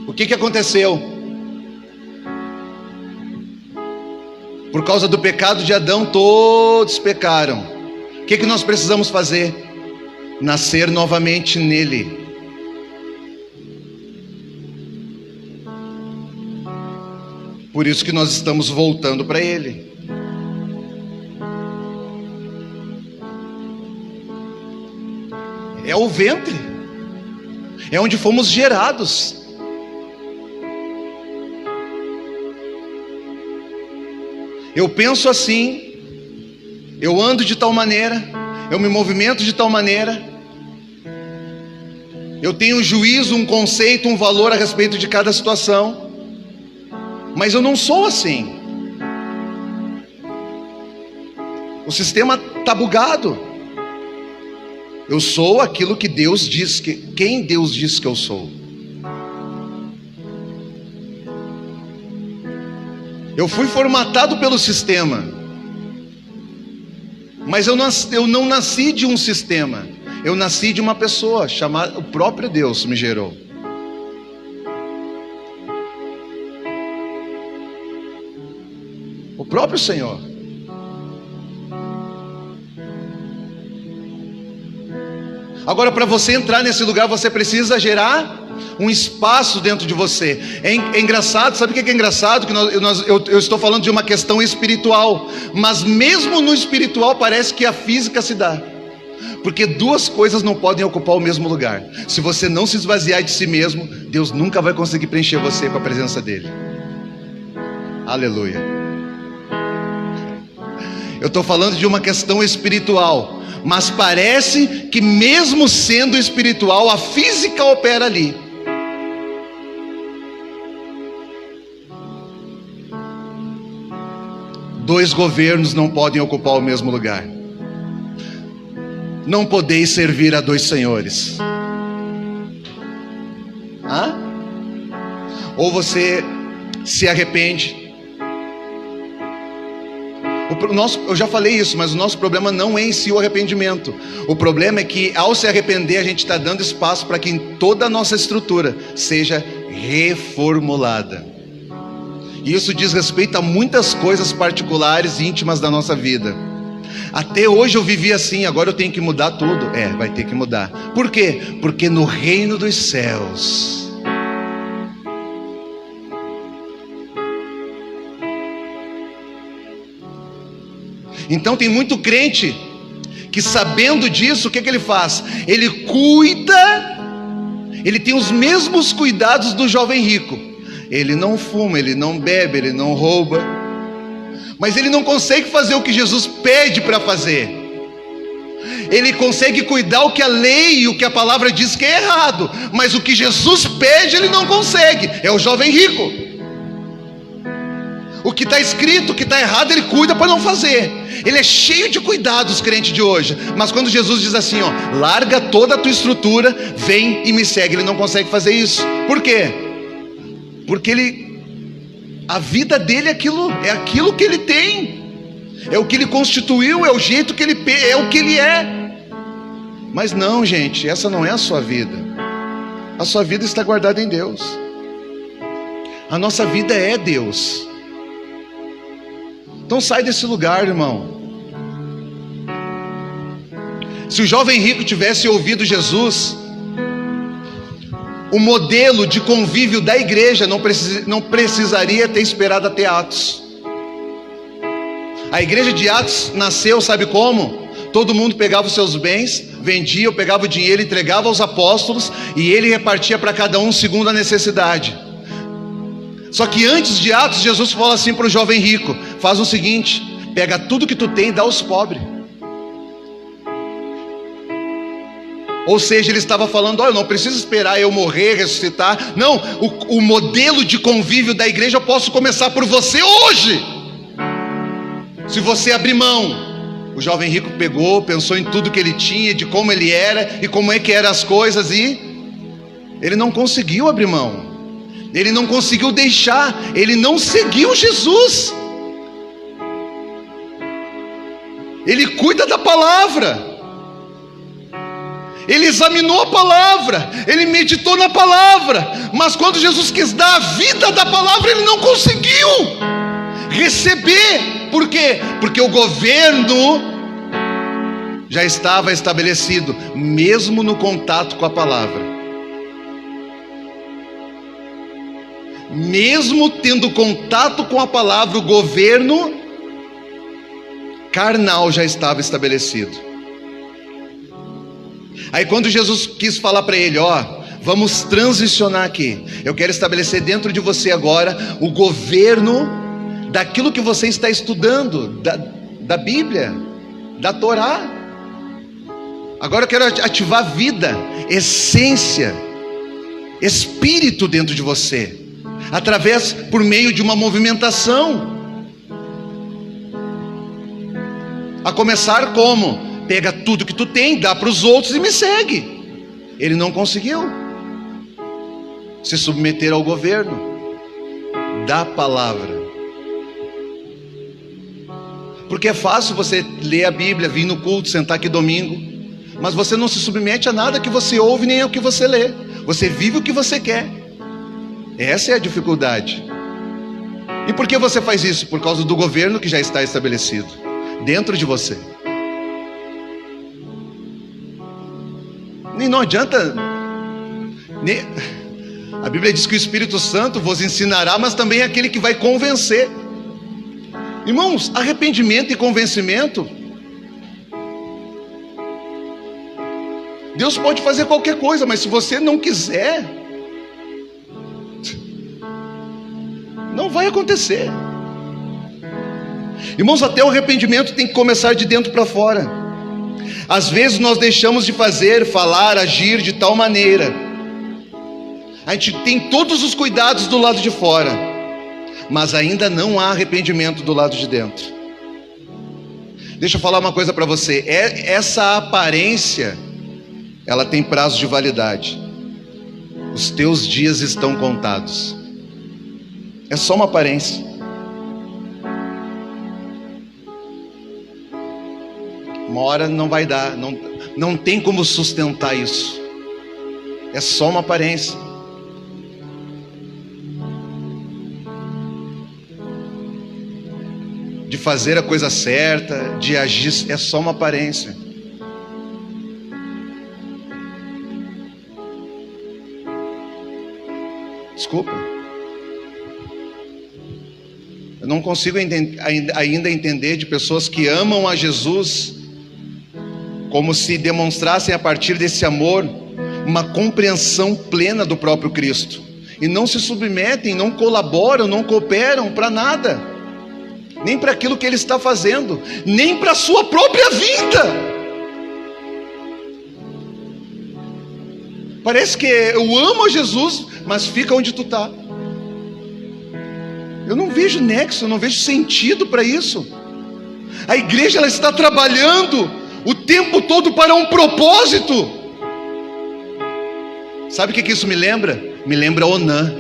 O que aconteceu? Por causa do pecado de Adão, todos pecaram. O que nós precisamos fazer? Nascer novamente nele. Por isso que nós estamos voltando para ele. É o ventre, é onde fomos gerados. Eu penso assim, eu ando de tal maneira, eu me movimento de tal maneira, eu tenho um juízo, um conceito, um valor a respeito de cada situação, mas eu não sou assim. O sistema está bugado. Eu sou aquilo que Deus diz, quem Deus diz que eu sou. Eu fui formatado pelo sistema, mas eu não nasci de um sistema. Eu nasci de uma pessoa chamada, o próprio Deus me gerou. O próprio Senhor. Agora, para você entrar nesse lugar, você precisa gerar um espaço dentro de você. É engraçado, sabe o que é engraçado? Que eu estou falando de uma questão espiritual, mas mesmo no espiritual parece que a física se dá. Porque duas coisas não podem ocupar o mesmo lugar. Se você não se esvaziar de si mesmo, Deus nunca vai conseguir preencher você com a presença dele. Aleluia. Eu estou falando de uma questão espiritual, mas parece que mesmo sendo espiritual, a física opera ali. Dois governos não podem ocupar o mesmo lugar. Não podeis servir a dois senhores. Ou você se arrepende. Eu já falei isso, mas o nosso problema não é em si o arrependimento. O problema é que ao se arrepender, a gente está dando espaço para que toda a nossa estrutura seja reformulada. E isso diz respeito a muitas coisas particulares e íntimas da nossa vida. Até hoje eu vivi assim, agora eu tenho que mudar tudo. Vai ter que mudar. Por quê? Porque no reino dos céus, então tem muito crente que, sabendo disso, o que ele faz? Ele cuida, ele tem os mesmos cuidados do jovem rico. Ele não fuma, ele não bebe, ele não rouba, mas ele não consegue fazer o que Jesus pede para fazer. Ele consegue cuidar o que a lei e o que a palavra diz que é errado, mas o que Jesus pede ele não consegue. É o jovem rico. O que está escrito, o que está errado, ele cuida para não fazer. Ele é cheio de cuidados, crente de hoje. Mas quando Jesus diz assim, larga toda a tua estrutura, vem e me segue, ele não consegue fazer isso. Por quê? Porque a vida dele é aquilo que ele tem, é o que ele constituiu, é o jeito que ele é, o que ele é. Mas não, gente, essa não é a sua vida. A sua vida está guardada em Deus. A nossa vida é Deus. Então sai desse lugar, irmão. Se o jovem rico tivesse ouvido Jesus, o modelo de convívio da igreja não precisaria ter esperado até Atos. A igreja de Atos nasceu, sabe como? Todo mundo pegava os seus bens, vendia, pegava o dinheiro, entregava aos apóstolos, e ele repartia para cada um segundo a necessidade. Só que antes de Atos, Jesus fala assim para o jovem rico: faz o seguinte, pega tudo que tu tem e dá aos pobres. Ou seja, ele estava falando, eu não preciso esperar eu morrer, ressuscitar. Não, o modelo de convívio da igreja eu posso começar por você hoje. Se você abrir mão. O jovem rico pegou, pensou em tudo que ele tinha, de como ele era e como é que eram as coisas, e ele não conseguiu abrir mão. Ele não conseguiu deixar, ele não seguiu Jesus. Ele cuida da palavra. Ele examinou a palavra, ele meditou na palavra, mas quando Jesus quis dar a vida da palavra, ele não conseguiu receber. Por quê? Porque o governo já estava estabelecido, mesmo no contato com a palavra. Mesmo tendo contato com a palavra, o governo carnal já estava estabelecido. Aí quando Jesus quis falar para ele, vamos transicionar aqui, eu quero estabelecer dentro de você agora o governo daquilo que você está estudando, da Bíblia, da Torá. Agora eu quero ativar vida, essência, espírito dentro de você, por meio de uma movimentação. A começar como? Pega tudo que tu tem, dá para os outros e me segue. Ele não conseguiu se submeter ao governo da palavra. Porque é fácil você ler a Bíblia, vir no culto, sentar aqui domingo, mas você não se submete a nada que você ouve, nem ao que você lê. Você vive o que você quer. Essa é a dificuldade. E por que você faz isso? Por causa do governo que já está estabelecido dentro de você. E não adianta, A Bíblia diz que o Espírito Santo vos ensinará, mas também é aquele que vai convencer. Irmãos, arrependimento e convencimento, Deus pode fazer qualquer coisa, mas se você não quiser, não vai acontecer. Irmãos, até o arrependimento tem que começar de dentro para fora. Às vezes nós deixamos de fazer, falar, agir de tal maneira. A gente tem todos os cuidados do lado de fora, mas ainda não há arrependimento do lado de dentro. Deixa eu falar uma coisa para você. Essa aparência, ela tem prazo de validade. Os teus dias estão contados. É só uma aparência. Uma hora não vai dar, não tem como sustentar isso. É só uma aparência. De fazer a coisa certa, de agir, é só uma aparência. Desculpa. Eu não consigo ainda entender de pessoas que amam a Jesus como se demonstrassem a partir desse amor uma compreensão plena do próprio Cristo, e não se submetem, não colaboram, não cooperam para nada, nem para aquilo que Ele está fazendo, nem para a sua própria vida. Parece que eu amo a Jesus, mas fica onde tu está. Eu não vejo nexo, eu não vejo sentido para isso. A igreja, ela está trabalhando o tempo todo para um propósito. Sabe o que isso me lembra? Me lembra Onã.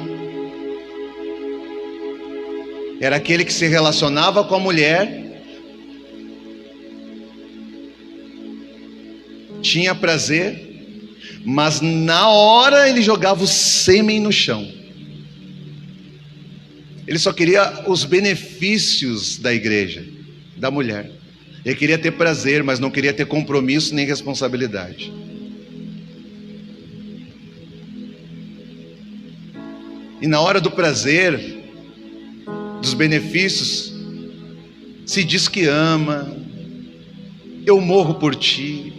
Era aquele que se relacionava com a mulher, tinha prazer, mas na hora ele jogava o sêmen no chão. Ele só queria os benefícios da igreja, da mulher. Ele queria ter prazer, mas não queria ter compromisso nem responsabilidade. E na hora do prazer, dos benefícios, se diz que ama, eu morro por ti,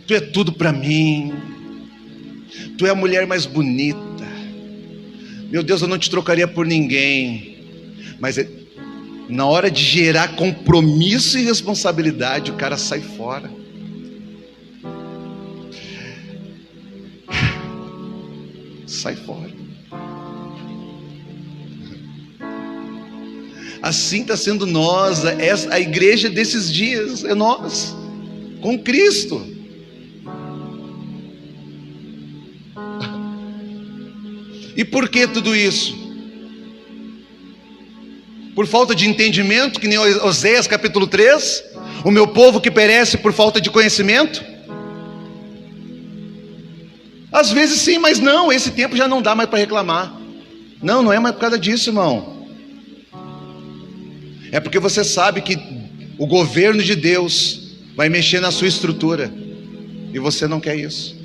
tu é tudo para mim, tu é a mulher mais bonita, meu Deus, eu não te trocaria por ninguém. Mas na hora de gerar compromisso e responsabilidade, o cara sai fora. Sai fora. Assim está sendo nós, a igreja desses dias, é nós, com Cristo. E por que tudo isso? Por falta de entendimento, que nem Oséias capítulo 3, o meu povo que perece por falta de conhecimento? Às vezes sim, mas não, esse tempo já não dá mais para reclamar. Não é mais por causa disso, irmão. É porque você sabe que o governo de Deus vai mexer na sua estrutura, e você não quer isso.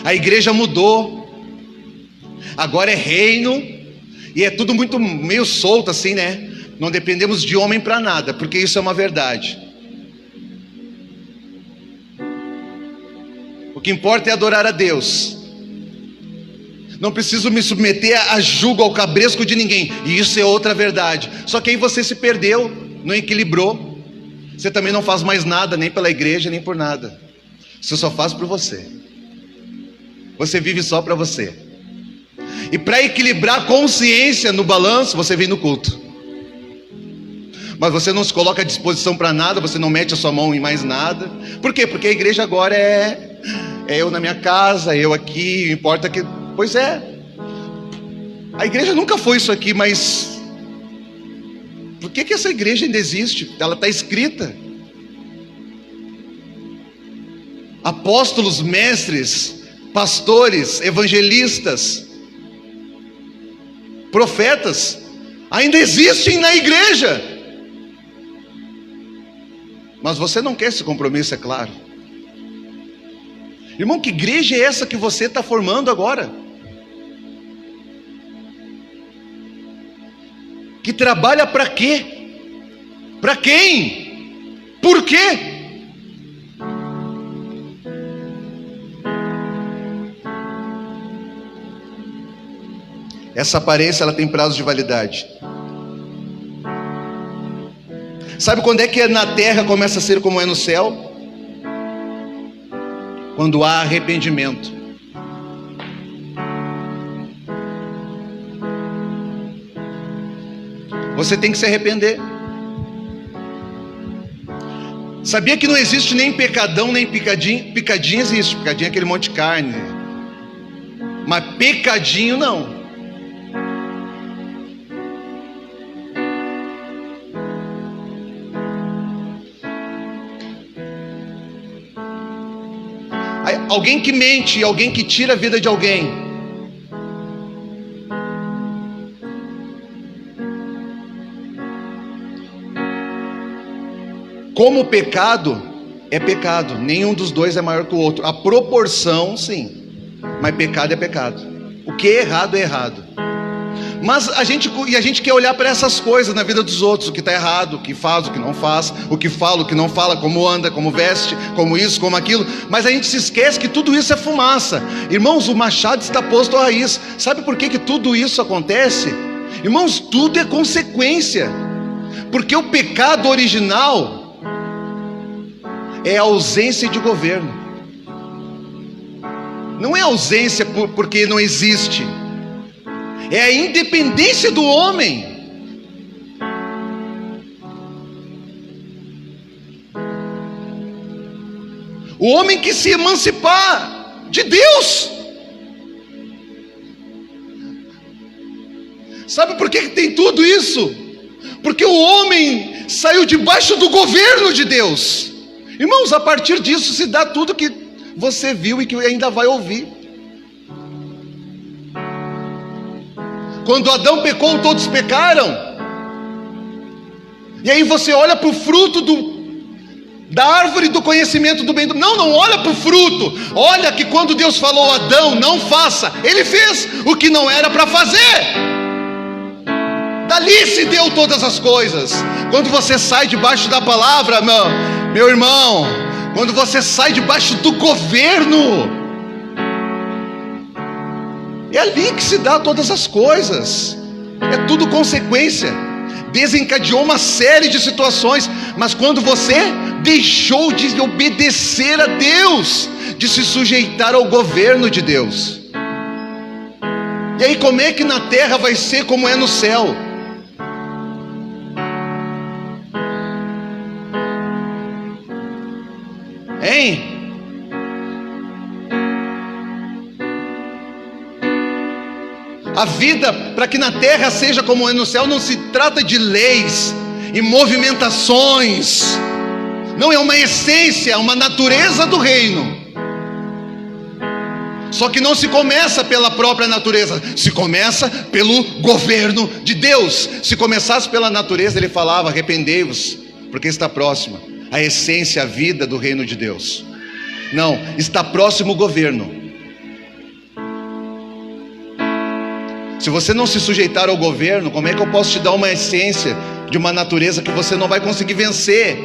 A igreja mudou, agora é reino, e é tudo muito meio solto assim, né? Não dependemos de homem para nada, porque isso é uma verdade. O que importa é adorar a Deus. Não preciso me submeter a jugo, ao cabresco de ninguém, e isso é outra verdade. Só que aí você se perdeu, não equilibrou. Você também não faz mais nada, nem pela igreja, nem por nada. Você só faz por você. Você vive só para você. E para equilibrar a consciência no balanço, você vem no culto. Mas você não se coloca à disposição para nada, você não mete a sua mão em mais nada. Por quê? Porque a igreja agora é eu na minha casa, eu aqui, importa que... Pois é. A igreja nunca foi isso aqui, mas... Por que essa igreja ainda existe? Ela está escrita. Apóstolos, mestres, pastores, evangelistas, profetas ainda existem na igreja, mas você não quer esse compromisso, é claro. Irmão, que igreja é essa que você está formando agora? Que trabalha para quê? Para quem? Por quê? Essa aparência, ela tem prazo de validade. Sabe quando é que na terra começa a ser como é no céu? Quando há arrependimento. Você tem que se arrepender. Sabia que não existe nem pecadão, nem picadinho? Picadinho existe, picadinho é aquele monte de carne. Mas pecadinho não. Alguém que mente, alguém que tira a vida de alguém. Como pecado, é pecado. Nenhum dos dois é maior que o outro. A proporção, sim. Mas pecado é pecado. O que é errado. Mas a gente quer olhar para essas coisas na vida dos outros. O que está errado, o que faz, o que não faz, o que fala, o que não fala, como anda, como veste, como isso, como aquilo. Mas a gente se esquece que tudo isso é fumaça. Irmãos, o machado está posto à raiz. Sabe por que tudo isso acontece? Irmãos, tudo é consequência. Porque o pecado original é a ausência de governo. Não é ausência porque não existe. É a independência do homem. O homem que se emancipar de Deus. Sabe por que tem tudo isso? Porque o homem saiu debaixo do governo de Deus. Irmãos, a partir disso se dá tudo que você viu e que ainda vai ouvir. Quando Adão pecou, todos pecaram. E aí você olha para o fruto da árvore do conhecimento do bem do mal. Não olha para o fruto. Olha que quando Deus falou a Adão, não faça, ele fez o que não era para fazer. Dali se deu todas as coisas. Quando você sai debaixo da palavra, meu irmão, quando você sai debaixo do governo, é ali que se dá todas as coisas. É tudo consequência. Desencadeou uma série de situações. Mas quando você deixou de obedecer a Deus, de se sujeitar ao governo de Deus, e aí como é que na terra vai ser como é no céu? Hein? A vida, para que na terra seja como é no céu, não se trata de leis e movimentações. Não, é uma essência, uma natureza do reino. Só que não se começa pela própria natureza, se começa pelo governo de Deus. Se começasse pela natureza, ele falava: arrependei-vos, porque está próxima a essência, a vida do reino de Deus. Não, está próximo o governo. Se você não se sujeitar ao governo, como é que eu posso te dar uma essência de uma natureza que você não vai conseguir vencer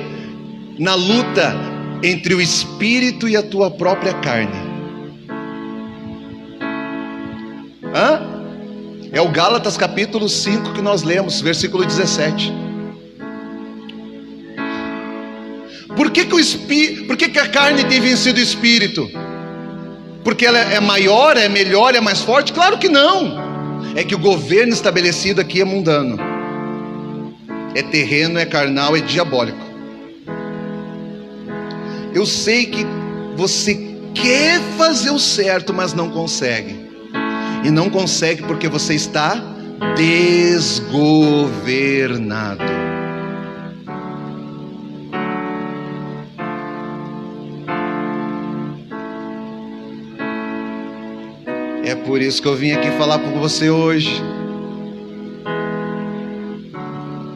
na luta entre o espírito e a tua própria carne? É o Gálatas capítulo 5 que nós lemos, versículo 17. Por que a carne tem vencido o espírito? Porque ela é maior, é melhor, é mais forte? Claro que não. É que o governo estabelecido aqui é mundano, é terreno, é carnal, é diabólico. Eu sei que você quer fazer o certo, mas não consegue. E não consegue porque você está desgovernado. É por isso que eu vim aqui falar com você hoje.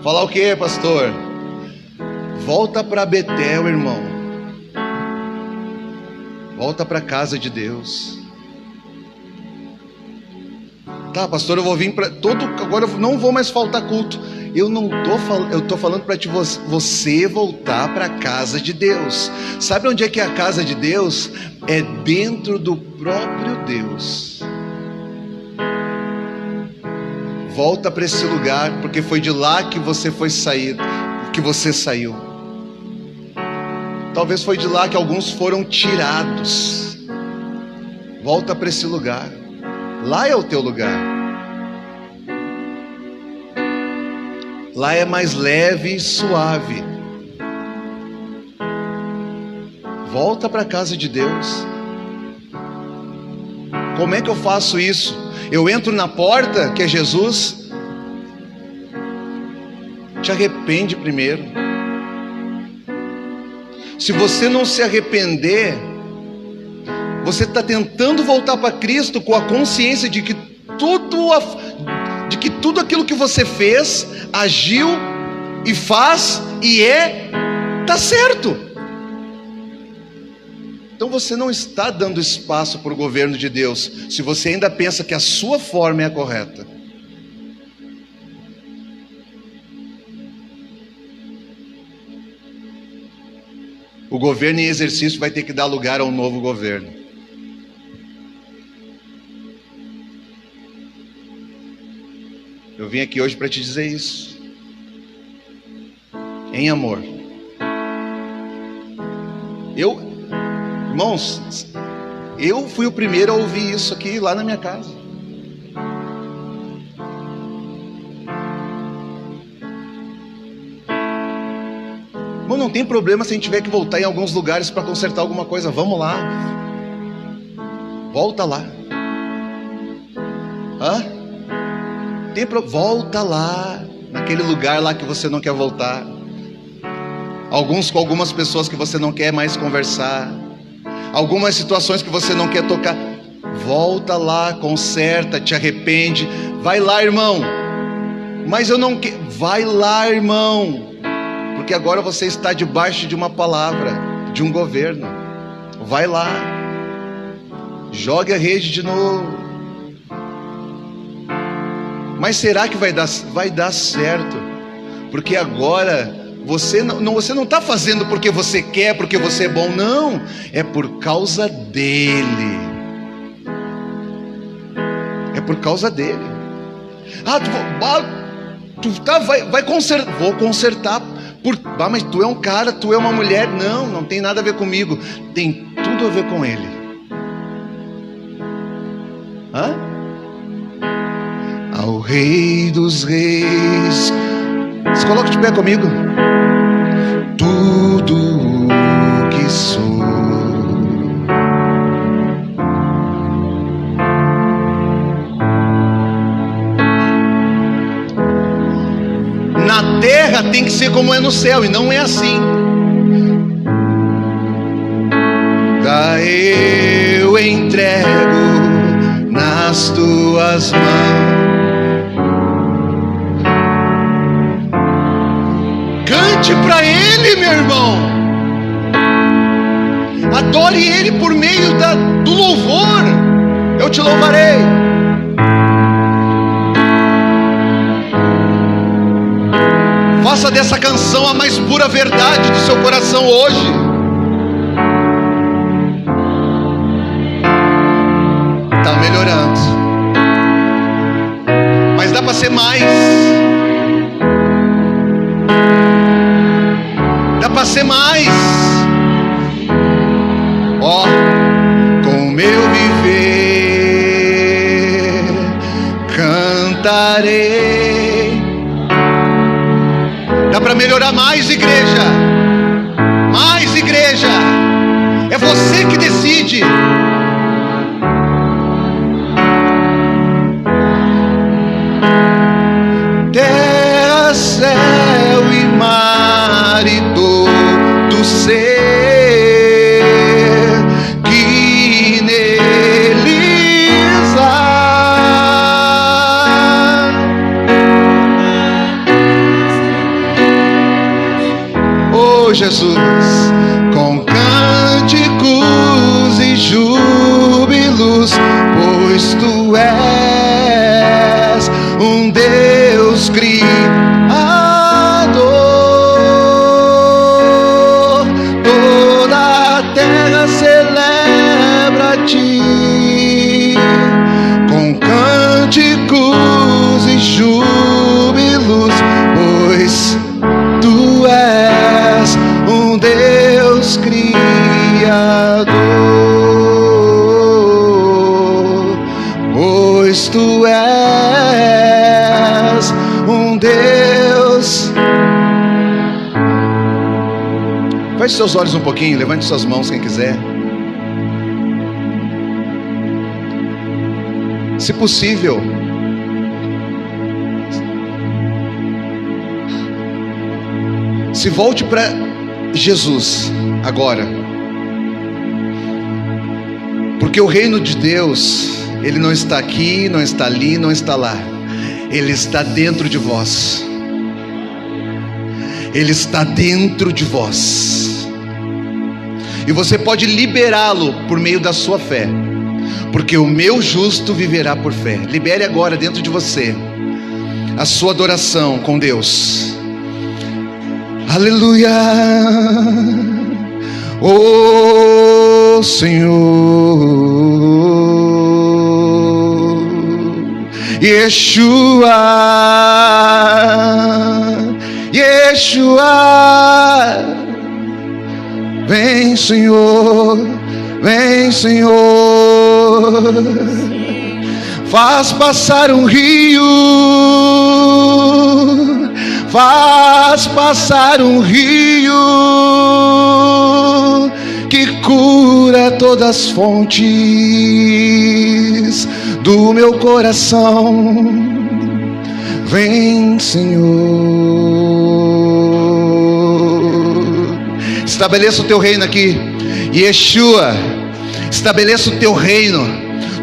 Falar o que, pastor? Volta para Betel, irmão. Volta para a casa de Deus. Tá, pastor, eu vou vir para agora eu não vou mais faltar culto. Eu tô falando para você voltar para a casa de Deus. Sabe onde é que é a casa de Deus? É dentro do próprio Deus. Volta para esse lugar, porque foi de lá que você saiu. Talvez foi de lá que alguns foram tirados. Volta para esse lugar. Lá é o teu lugar. Lá é mais leve e suave. Volta para a casa de Deus. Como é que eu faço isso? Eu entro na porta, que é Jesus. Te arrepende primeiro. Se você não se arrepender, você está tentando voltar para Cristo com a consciência de que tudo aquilo que você fez, agiu e faz e está certo. Então você não está dando espaço para o governo de Deus, se você ainda pensa que a sua forma é a correta. O governo em exercício vai ter que dar lugar ao novo governo. Eu vim aqui hoje para te dizer isso, em amor. Irmãos, eu fui o primeiro a ouvir isso aqui lá na minha casa. Irmão, não tem problema se a gente tiver que voltar em alguns lugares para consertar alguma coisa. Vamos lá. Volta lá. Volta lá, naquele lugar lá que você não quer voltar. Alguns com algumas pessoas que você não quer mais conversar. Algumas situações que você não quer tocar. Volta lá, conserta, te arrepende. Vai lá, irmão. Mas eu não quero. Vai lá, irmão. Porque agora você está debaixo de uma palavra, de um governo. Vai lá. Jogue a rede de novo. Mas será que vai dar certo? Porque agora você não está fazendo porque você quer, porque você é bom. Não, é por causa dele. É por causa dele. Vai consertar. Vou consertar. Mas tu é um cara, tu é uma mulher. Não tem nada a ver comigo. Tem tudo a ver com ele. Ao Rei dos Reis. Se coloca de pé comigo. Tudo o que sou. Na terra tem que ser como é no céu, e não é assim. Eu entrego nas tuas mãos. Cante para Ele, meu irmão. Adore Ele por meio do louvor. Eu te louvarei. Faça dessa canção a mais pura verdade do seu coração hoje. Está melhorando. Mas dá para ser mais. Dá para ser mais. Com meu viver cantarei. Dá para melhorar mais, igreja. Mais, igreja. É você que decide. Terra, céu e mar e todo ser que neles há. Oh, Jesus, com cânticos e Feche seus olhos um pouquinho, levante suas mãos quem quiser. Se possível, se volte para Jesus agora, porque o reino de Deus, ele não está aqui, não está ali, não está lá, ele está dentro de vós. Ele está dentro de vós, e você pode liberá-lo por meio da sua fé, porque o meu justo viverá por fé. Libere agora dentro de você a sua adoração com Deus. Aleluia, oh Senhor, Yeshua, Yeshua, vem Senhor, vem Senhor, faz passar um rio, faz passar um rio que cura todas as fontes do meu coração. Vem Senhor, estabeleça o teu reino aqui. Yeshua, estabeleça o teu reino.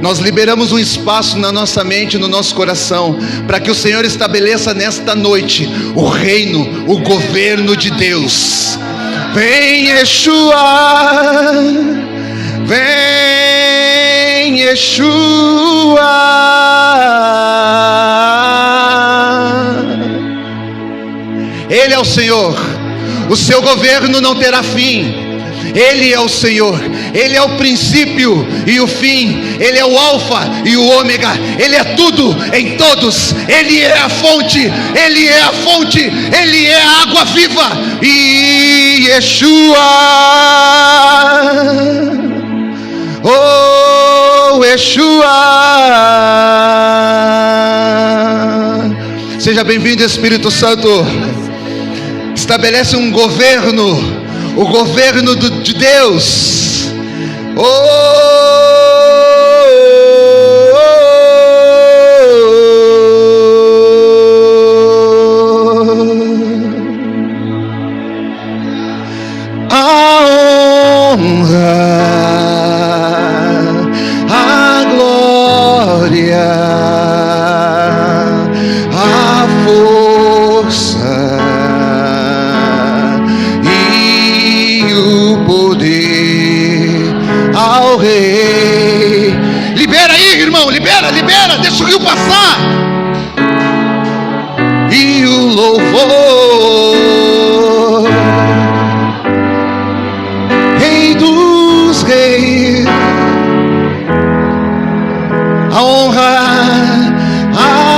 Nós liberamos um espaço na nossa mente, no nosso coração, para que o Senhor estabeleça nesta noite o reino, o governo de Deus. Vem Yeshua, vem Yeshua, Ele é o Senhor, o seu governo não terá fim. Ele é o Senhor, Ele é o princípio e o fim, Ele é o alfa e o ômega, Ele é tudo em todos, Ele é a fonte, Ele é a fonte, Ele é a água viva. E Yeshua, oh Yeshua, seja bem-vindo Espírito Santo. Estabelece um governo, o governo de Deus. A honra, a glória, a força, ao Rei. Libera aí, irmão, libera, deixa o rio passar. E o louvor, Rei dos Reis, a honra, a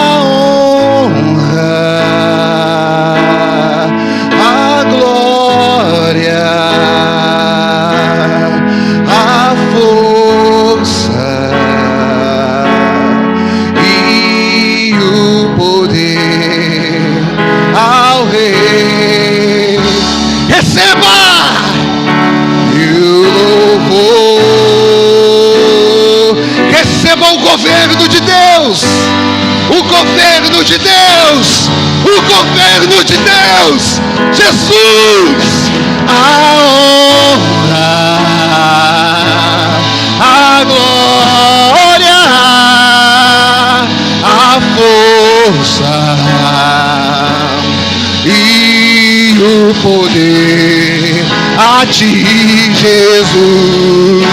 glória, e o poder ao Rei. Receba e o louvor, receba o governo de Deus, o governo de Deus, o governo de Deus, Jesus. A honra, a glória, a força e o poder a ti, Jesus.